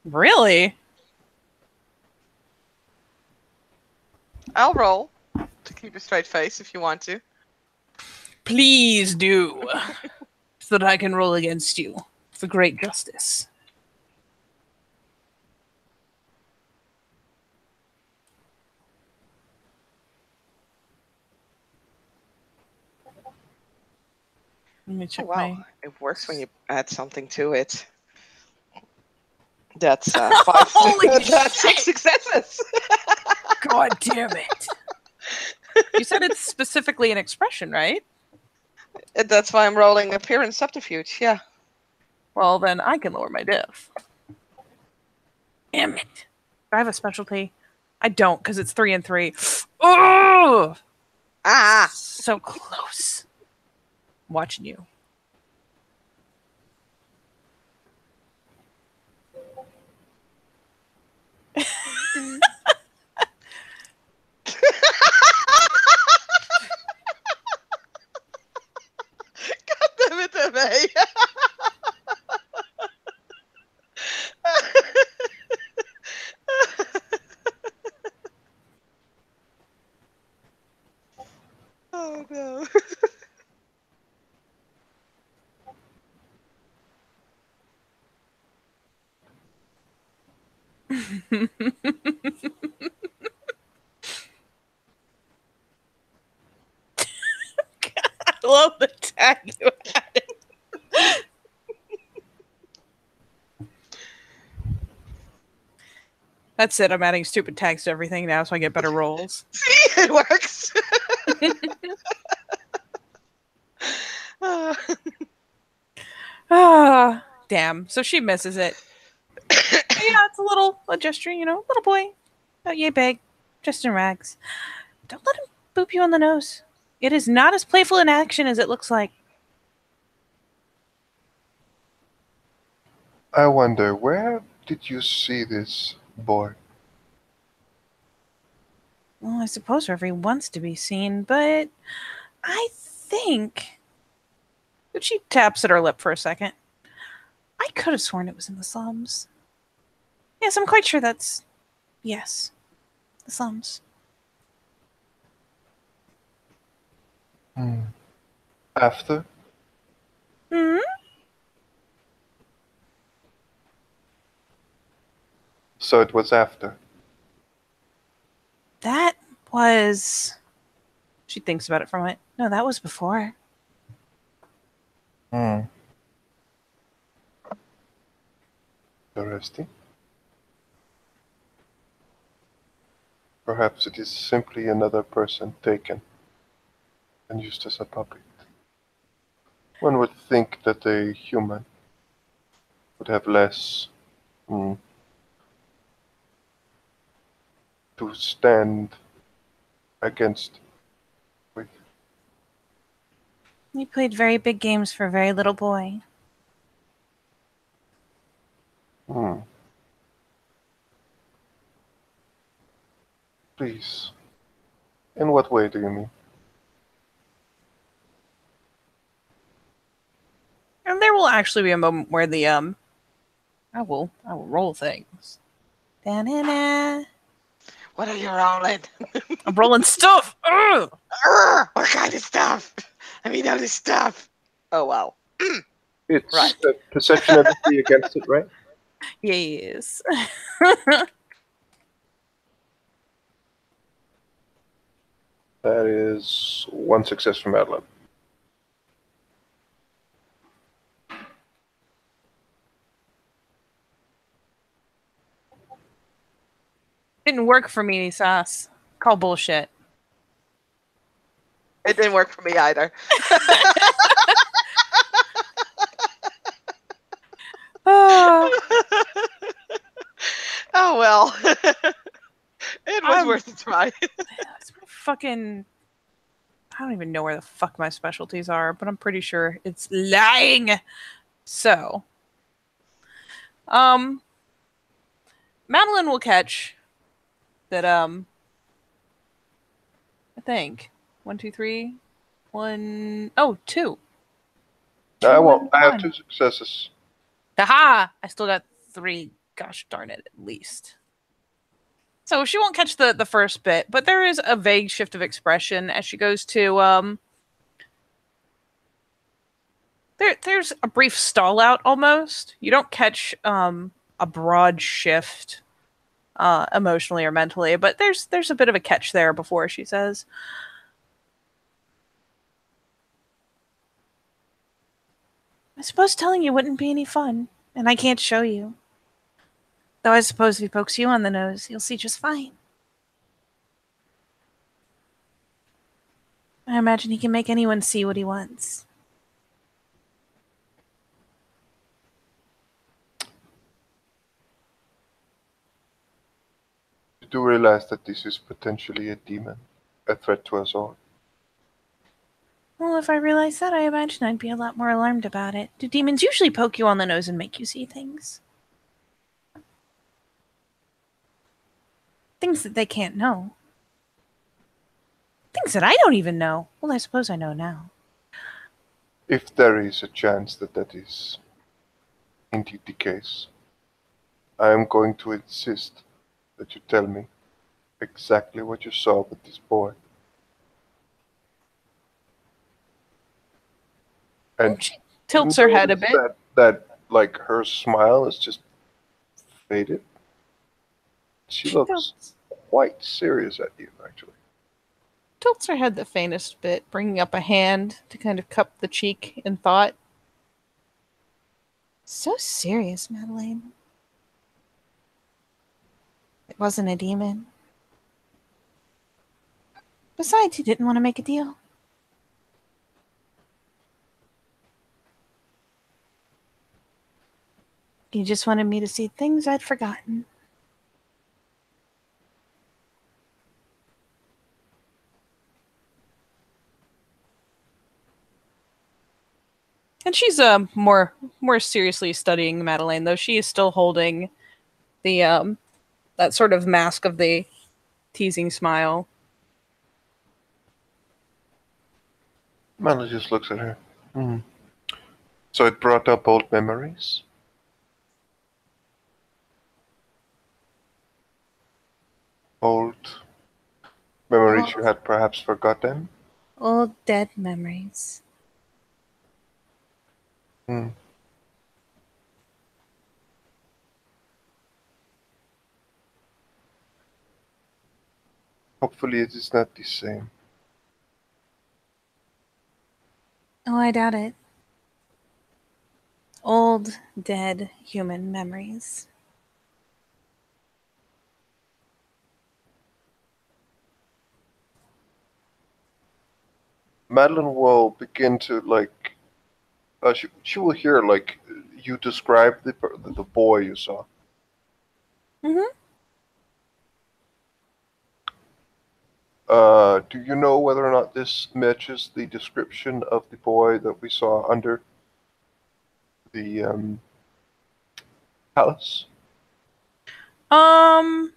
Really? I'll roll to keep a straight face if you want to. Please do. So that I can roll against you for great justice. Let me check Oh, wow, my... it works when you add something to it. That's 5. Holy That's shit! 6 successes. God damn it. You said it's specifically an expression, right? That's why I'm rolling appearance subterfuge, yeah. Well, then I can lower my diff. Damn it. Do I have a specialty? I don't, because it's 3 and 3. Oh! Ah! So close. I'm watching you. God damn it, MA. Oh no. I love the tag you added. That's it. I'm adding stupid tags to everything now so I get better rolls. See, it works. Damn. So she misses it. Yeah, it's a gesture, little boy. Not yay big. Just in rags. Don't let him boop you on the nose. It is not as playful in action as it looks like. I wonder, where did you see this boy? Well, I suppose Reverie wants to be seen, but I think... But she taps at her lip for a second. I could have sworn it was in the slums. Yes, I'm quite sure that's... Yes, the slums. After? Hmm? So it was after. That was... She thinks about it for a moment. No, that was before. Interesting. Perhaps it is simply another person taken and used as a puppet. One would think that a human would have less to stand against with. You played very big games for a very little boy. Please. In what way do you mean? And there will actually be a moment where the I will roll things. Da-na-na. What are you rolling? I'm rolling stuff. Ugh! What kind of stuff? I mean, all this stuff. Oh, wow. It's Right. perception ability against it, right? Yes. That is one success from Madeline. Didn't work for me, Sass. Call bullshit. It didn't work for me either. Oh, Oh, well. It was worth a try. it's fucking... I don't even know where the fuck my specialties are, but I'm pretty sure it's lying. So, Madeline will catch that, I think. 1, 2, 3. 1... Oh, 2. I won't. I have One. 2 successes. Aha! I still got 3. Gosh darn it, at least. So she won't catch the first bit, but there is a vague shift of expression as she goes to, there's a brief stall out almost. You don't catch a broad shift emotionally or mentally, but there's a bit of a catch there before she says, I suppose telling you wouldn't be any fun, and I can't show you. Though I suppose if he pokes you on the nose, you'll see just fine. I imagine he can make anyone see what he wants. You do realize that this is potentially a demon, a threat to us all. Well, if I realized that, I imagine I'd be a lot more alarmed about it. Do demons usually poke you on the nose and make you see things? Things that they can't know. Things that I don't even know. Well, I suppose I know now. If there is a chance that that is indeed the case, I am going to insist that you tell me exactly what you saw with this boy. And She tilts her head a notice bit. that like her smile is just faded. She looks quite serious at you, actually. Tilts her head the faintest bit, bringing up a hand to kind of cup the cheek in thought. So serious, Madeleine. It wasn't a demon. Besides, he didn't want to make a deal. He just wanted me to see things I'd forgotten. And she's more seriously studying Madeleine, though she is still holding the that sort of mask of the teasing smile. Madeline just looks at her. Hmm. So it brought up old memories? Old memories you had perhaps forgotten? Old dead memories. Hmm. Hopefully it is not the same. Oh, I doubt it. Old, dead human memories. Madeline will begin to she will hear like you describe the boy you saw. Mm-hmm. Do you know whether or not this matches the description of the boy that we saw under the palace? Um,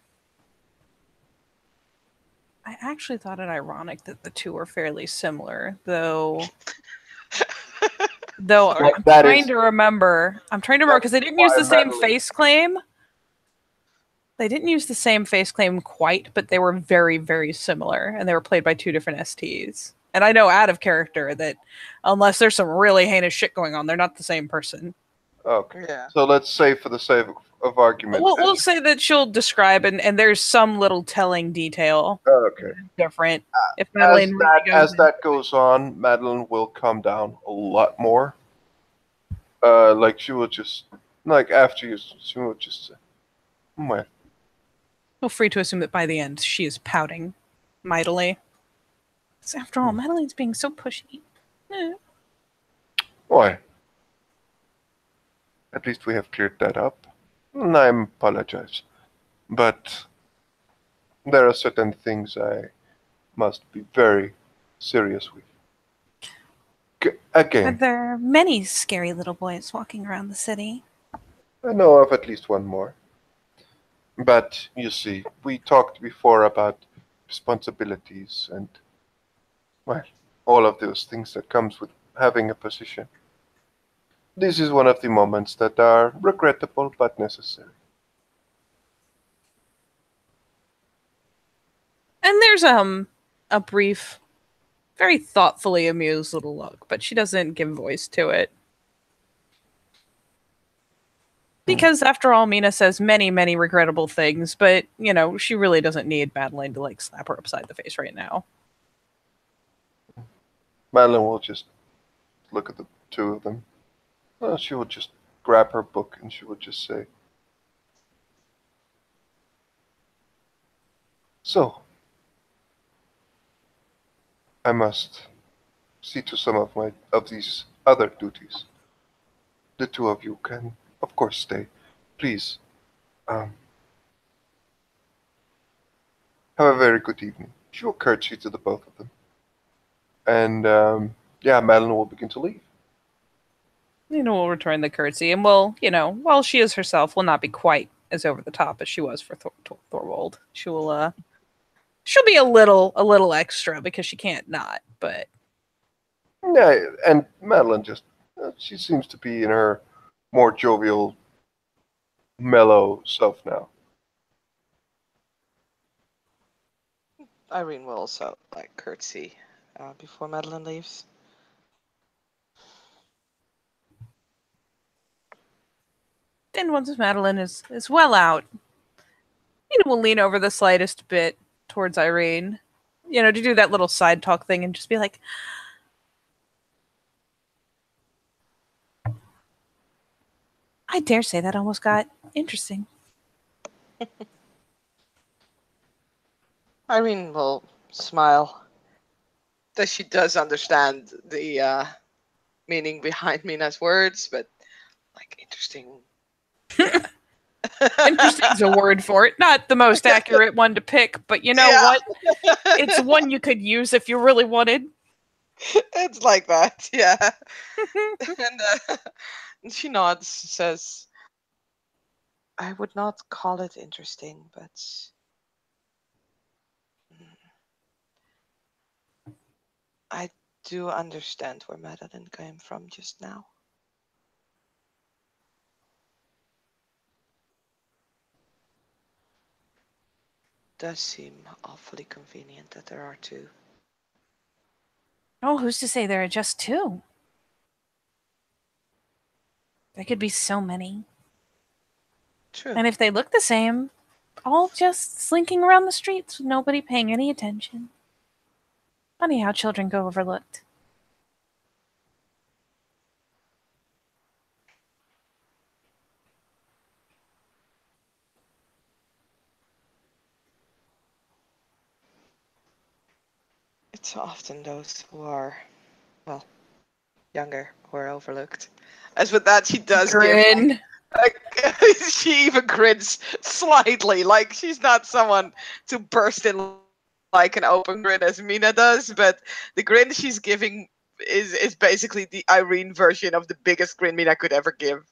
I actually thought it ironic that the two are fairly similar, though. Though Sorry. I'm That trying is to remember. I'm trying to remember because they didn't use why the same Madeline. face claim. They didn't use the same face claim quite, but they were very, very similar, and they were played by two different STs. And I know out of character that unless there's some really heinous shit going on, they're not the same person. Okay, Yeah. so let's say for the sake of argument. We'll say that she'll describe, and there's some little telling detail Okay. different. If Madeline really goes As in. that goes on, Madeline will calm down a lot more. Like she will just like after you, she will just say, "Well, Feel free to assume that by the end she is pouting mightily. 'Cause after all, Madeline's being so pushy. Eh. why? At least we have cleared that up. I apologize, but there are certain things I must be very serious with. Are Again, there many scary little boys walking around the city? I know of at least one more. But you see, we talked before about responsibilities and well, all of those things that comes with having a position. This is one of the moments that are regrettable but necessary. And there's a brief, very thoughtfully amused little look, but she doesn't give voice to it. Because after all, Mina says many, many regrettable things, but she really doesn't need Madeline to like slap her upside the face right now. Madeline will just look at the two of them. She will just grab her book and she will just say, "So, I must see to some of these other duties. The two of you can, of course, stay. Please, um, have a very good evening." She will curtsy to the both of them. And yeah, Madeline will begin to leave. Will return the curtsy, and while she is herself, will not be quite as over the top as she was for Thorwald. She'll be a little extra because she can't not, but Yeah, and Madeline just, she seems to be in her more jovial, mellow self now. Irene will also like curtsy before Madeline leaves. then once Madeline is well out, will lean over the slightest bit towards Irene, to do that little side talk thing and just be like, I dare say that almost got interesting. Irene will smile. That she does understand the meaning behind Mina's words, but like interesting. Yeah. Interesting's a word for it. Not the most accurate one to pick, but you know Yeah. what? It's one you could use if you really wanted. It's like that, yeah. And she nods, says, I would not call it interesting, but I do understand where Madeline came from just now. Does seem awfully convenient that there are two. Oh, who's to say there are just two? There could be so many. True. And if they look the same, all just slinking around the streets with nobody paying any attention. Funny how children go overlooked. It's often those who are, well, younger who are overlooked. As with that, she does Grin. give like she even grins slightly, like she's not someone to burst in like an open grin as Mina does, but the grin she's giving is basically the Irene version of the biggest grin Mina could ever give.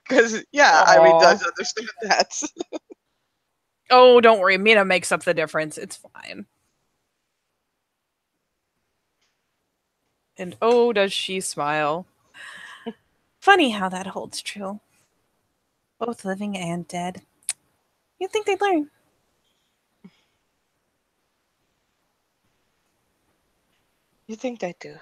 Because yeah, Irene does understand that. Oh, don't worry. Mina makes up the difference. It's fine. And oh, does she smile. Funny how that holds true. Both living and dead. You'd think they'd learn. You think they do?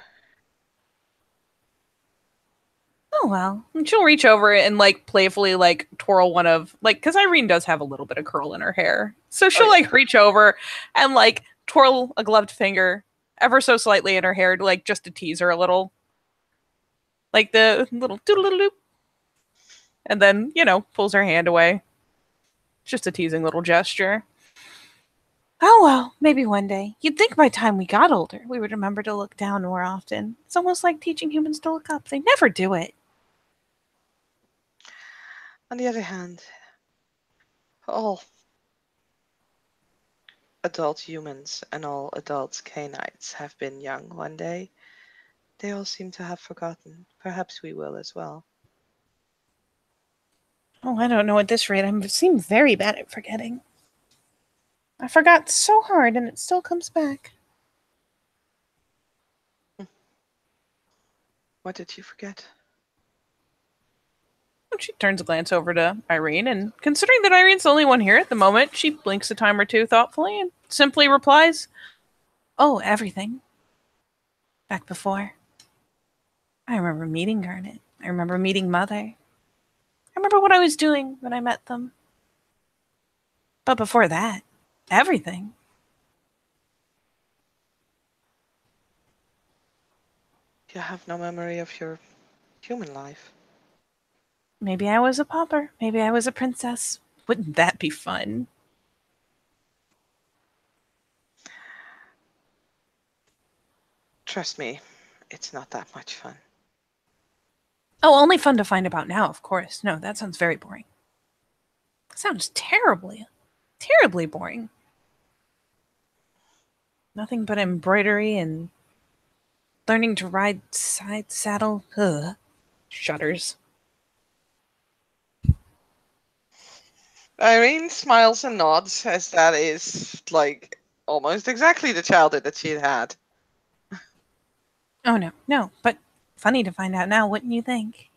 Oh well. And she'll reach over and like playfully like twirl one of like because Irene does have a little bit of curl in her hair. So she'll like reach over and like twirl a gloved finger ever so slightly in her hair to like just to tease her a little. Like the little doodle-doop. And then, pulls her hand away. Just a teasing little gesture. Oh well, maybe one day. You'd think by the time we got older, we would remember to look down more often. It's almost like teaching humans to look up. They never do it. On the other hand, all adult humans and all adult canines have been young one day. They all seem to have forgotten. Perhaps we will as well. Oh, I don't know at this rate. I seem very bad at forgetting. I forgot so hard and it still comes back. What did you forget? She turns a glance over to Irene, and considering that Irene's the only one here at the moment, she blinks a time or two thoughtfully and simply replies, "Oh, everything. Back before. I remember meeting Garnet. I remember meeting Mother. I remember what I was doing when I met them. But before that, everything." You have no memory of your human life. Maybe I was a pauper. Maybe I was a princess. Wouldn't that be fun? Trust me, it's not that much fun. Oh, only fun to find about now, of course. No, that sounds very boring. That sounds terribly, terribly boring. Nothing but embroidery and learning to ride side saddle. Ugh. Shudders. Irene smiles and nods as that is like almost exactly the childhood that she had. Oh, no, but funny to find out now, wouldn't you think?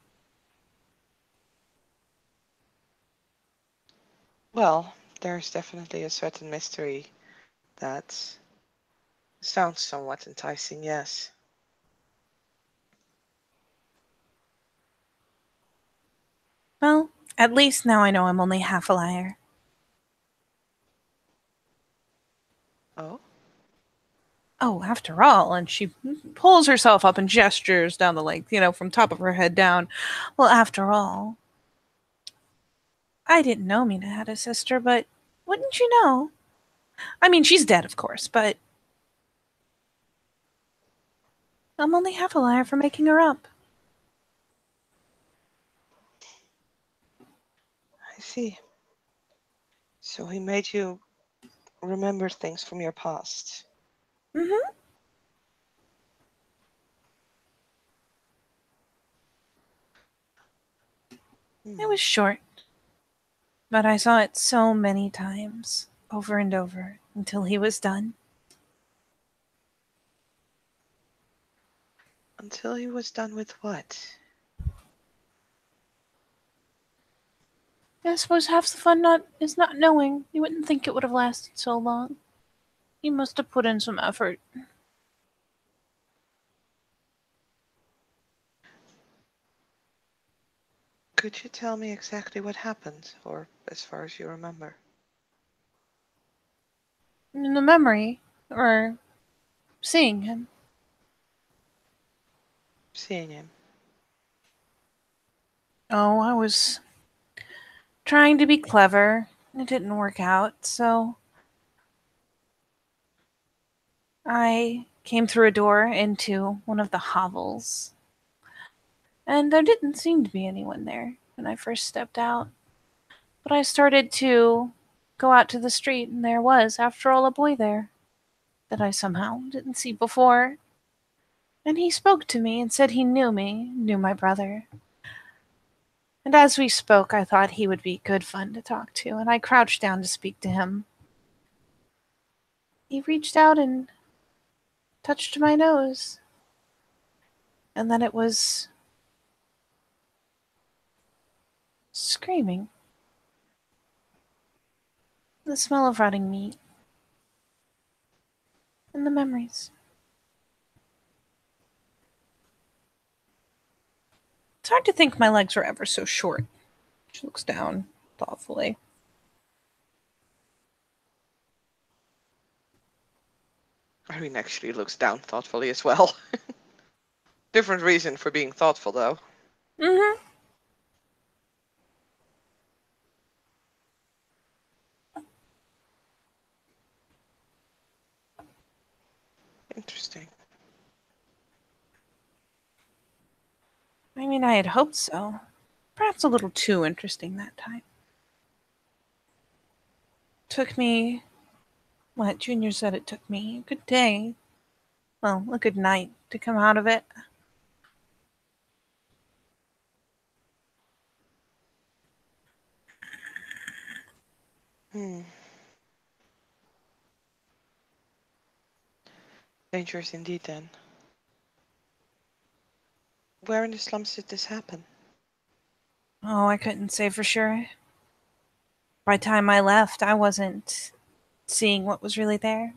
Well, there's definitely a certain mystery that sounds somewhat enticing, yes. Well, at least now I know I'm only half a liar. Oh? Oh, after all, and she pulls herself up and gestures down the length, from top of her head down. Well, after all, I didn't know Mina had a sister, but wouldn't you know? I mean, she's dead, of course, but I'm only half a liar for making her up. I see. So he made you remember things from your past. Mm-hmm. It was short, but I saw it so many times, over and over, until he was done. Until he was done with what? I suppose half the fun is not knowing. You wouldn't think it would have lasted so long. He must have put in some effort. Could you tell me exactly what happened, or as far as you remember? In the memory, or seeing him. Seeing him. Oh, I was trying to be clever. It didn't work out, so I came through a door into one of the hovels. And there didn't seem to be anyone there when I first stepped out. But I started to go out to the street, and there was, after all, a boy there that I somehow didn't see before. And he spoke to me and said he knew me, knew my brother. And as we spoke, I thought he would be good fun to talk to, and I crouched down to speak to him. He reached out and touched my nose. And then it was screaming. The smell of rotting meat. And the memories. It's hard to think my legs were ever so short. She looks down thoughtfully. Irene actually looks down thoughtfully as well. Different reason for being thoughtful, though. Mm-hmm. Interesting. I mean, I had hoped so. Perhaps a little too interesting that time. Took me, what Junior said it took me, a good day. Well, a good night to come out of it. Hmm. Dangerous indeed, then. Where in the slums did this happen? Oh, I couldn't say for sure. By the time I left, I wasn't seeing what was really there.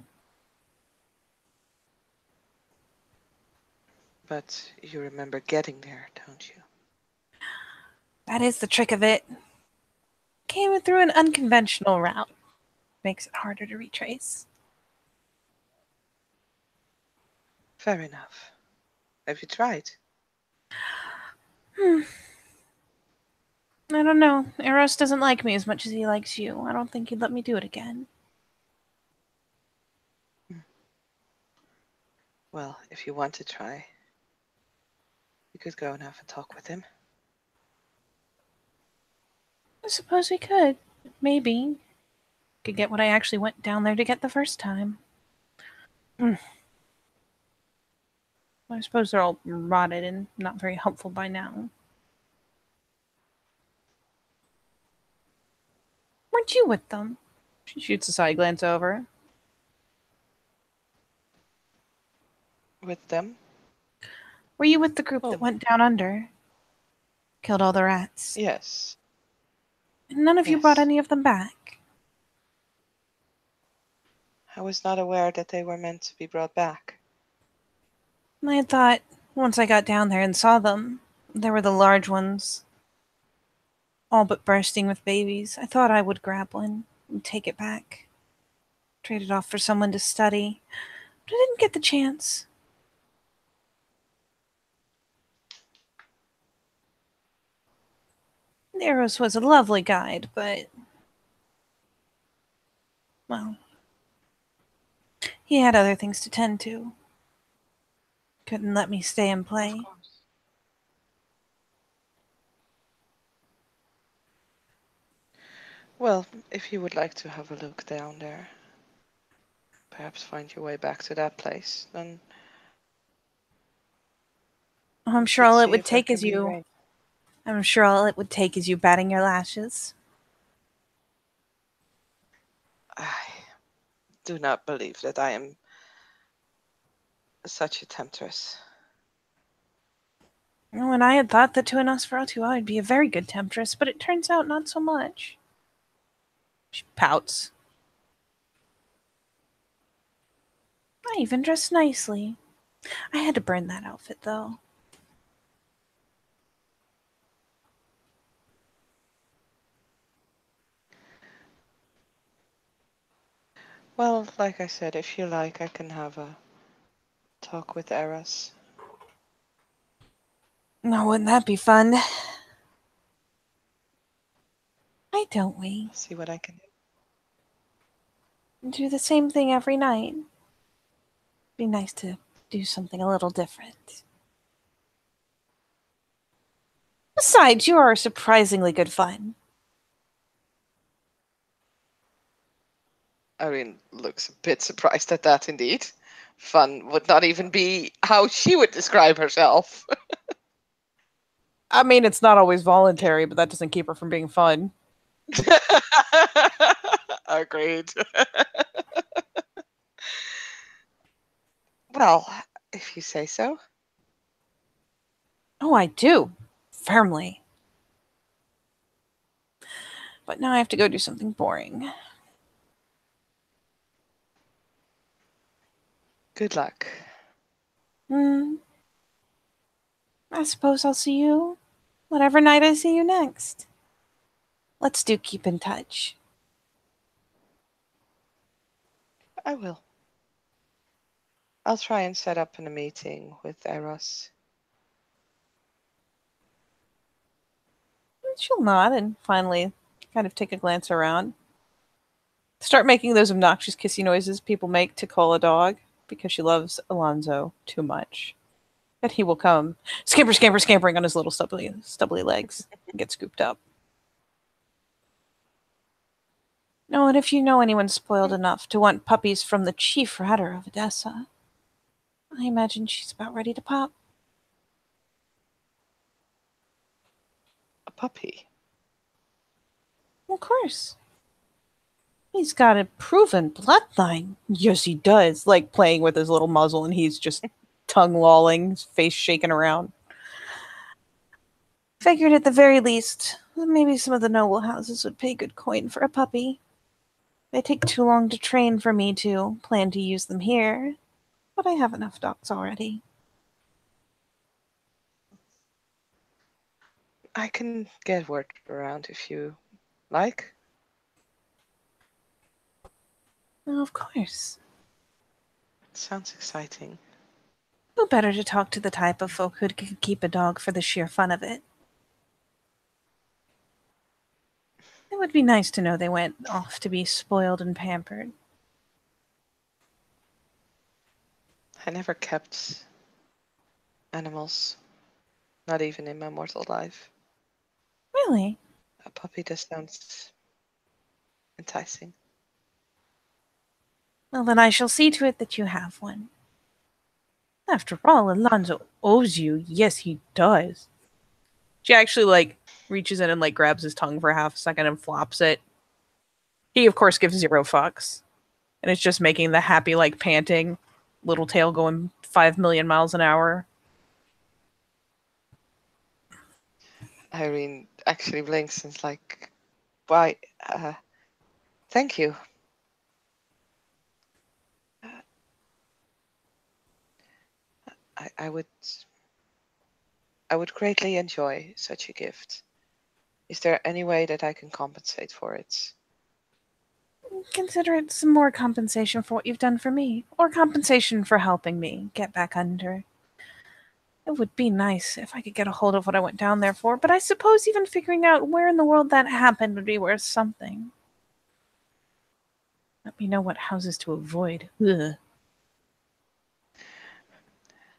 But you remember getting there, don't you? That is the trick of it. Came through an unconventional route. Makes it harder to retrace. Fair enough. Have you tried? I don't know. Eros doesn't like me as much as he likes you. I don't think he'd let me do it again. Well, if you want to try, you could go and have a talk with him. I suppose we could. Maybe. Could get what I actually went down there to get the first time. I suppose they're all rotted and not very helpful by now. Weren't you with them? She shoots a side glance over. With them? Were you with the group that Oh, went down under? Killed all the rats? yes. And none of you brought Yes. any of them back? I was not aware that they were meant to be brought back. I had thought, once I got down there and saw them, there were the large ones, all but bursting with babies. I thought I would grab one and take it back. Trade it off for someone to study. But I didn't get the chance. Eros was a lovely guide, but, well, he had other things to tend to. Couldn't let me stay and Of play. course. Well, if you would like to have a look down there, perhaps find your way back to that place, then I'm we sure could all it see would if that take can is be you. arranged. I'm sure all it would take is you batting your lashes. I do not believe that I am such a temptress. And I had thought that to an Nosferatu I would be a very good temptress, but it turns out not so much. She pouts. I even dressed nicely. I had to burn that outfit, though. Well, like I said, if you like, I can have a talk with Eros. No, wouldn't that be fun? Why don't we I'll see what I can do. do the same thing every night? Be nice to do something a little different. Besides, you are surprisingly good fun. Irene looks a bit surprised at that, indeed. Fun would not even be how she would describe herself. I mean, it's not always voluntary, but that doesn't keep her from being fun. Agreed. Well, if you say so. Oh, I do. Firmly. But now I have to go do something boring. Good luck. I suppose I'll see you whatever night I see you next. Let's do keep in touch. I will. I'll try and set up a meeting with Eros. She'll nod and finally kind of take a glance around. Start making those obnoxious kissy noises people make to call a dog because she loves Alonzo too much. That he will come scampering on his little stubbly legs and get scooped up. No, and if you know anyone spoiled enough to want puppies from the chief ratter of Odessa, I imagine she's about ready to pop. A puppy? Of course. He's got a proven bloodline. Yes, he does. Like playing with his little muzzle and he's just tongue lolling, his face shaking around. Figured at the very least, maybe some of the noble houses would pay good coin for a puppy. They take too long to train for me to plan to use them here, but I have enough dogs already. I can get word around if you like. Oh, of course. Sounds exciting. Who better to talk to the type of folk who could keep a dog for the sheer fun of it? It would be nice to know they went off to be spoiled and pampered. I never kept animals, not even in my mortal life. Really? A puppy just sounds enticing. Well, then I shall see to it that you have one. After all, Alonzo owes you. Yes, he does. She actually, reaches in and, grabs his tongue for half a second and flops it. He, of course, gives 0 fucks. And it's just making the happy, panting, little tail going 5 million miles an hour. Irene actually blinks and is like, why, thank you. I would greatly enjoy such a gift. Is there any way that I can compensate for it? Consider it some more compensation for what you've done for me, or compensation for helping me get back under. It would be nice if I could get a hold of what I went down there for, but I suppose even figuring out where in the world that happened would be worth something. Let me know what houses to avoid. Ugh.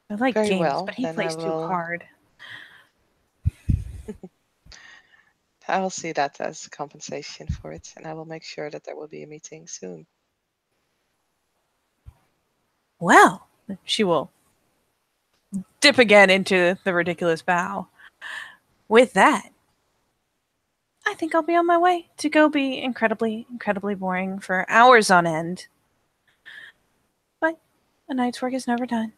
I like Very games, well, but he then plays too hard. I will see that as compensation for it, and I will make sure that there will be a meeting soon. Well, she will dip again into the ridiculous bow. With that, I think I'll be on my way to go be incredibly, incredibly boring for hours on end. But a night's work is never done.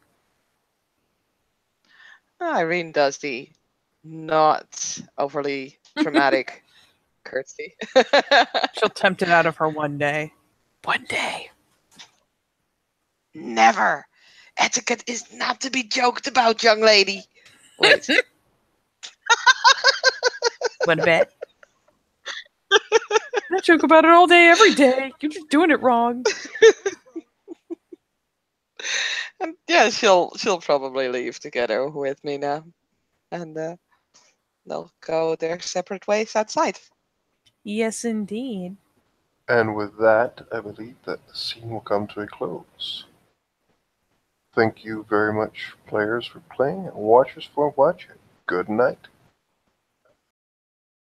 Irene does the not overly dramatic curtsy. She'll tempt it out of her one day. One day. Never. Etiquette is not to be joked about, young lady. Wait. What a bet. I joke about it all day, every day. You're just doing it wrong. And yeah, she'll probably leave together with me now, and they'll go their separate ways outside. Yes, indeed. And with that, I believe that the scene will come to a close. Thank you very much, players, for playing, and watchers for watching. Good night.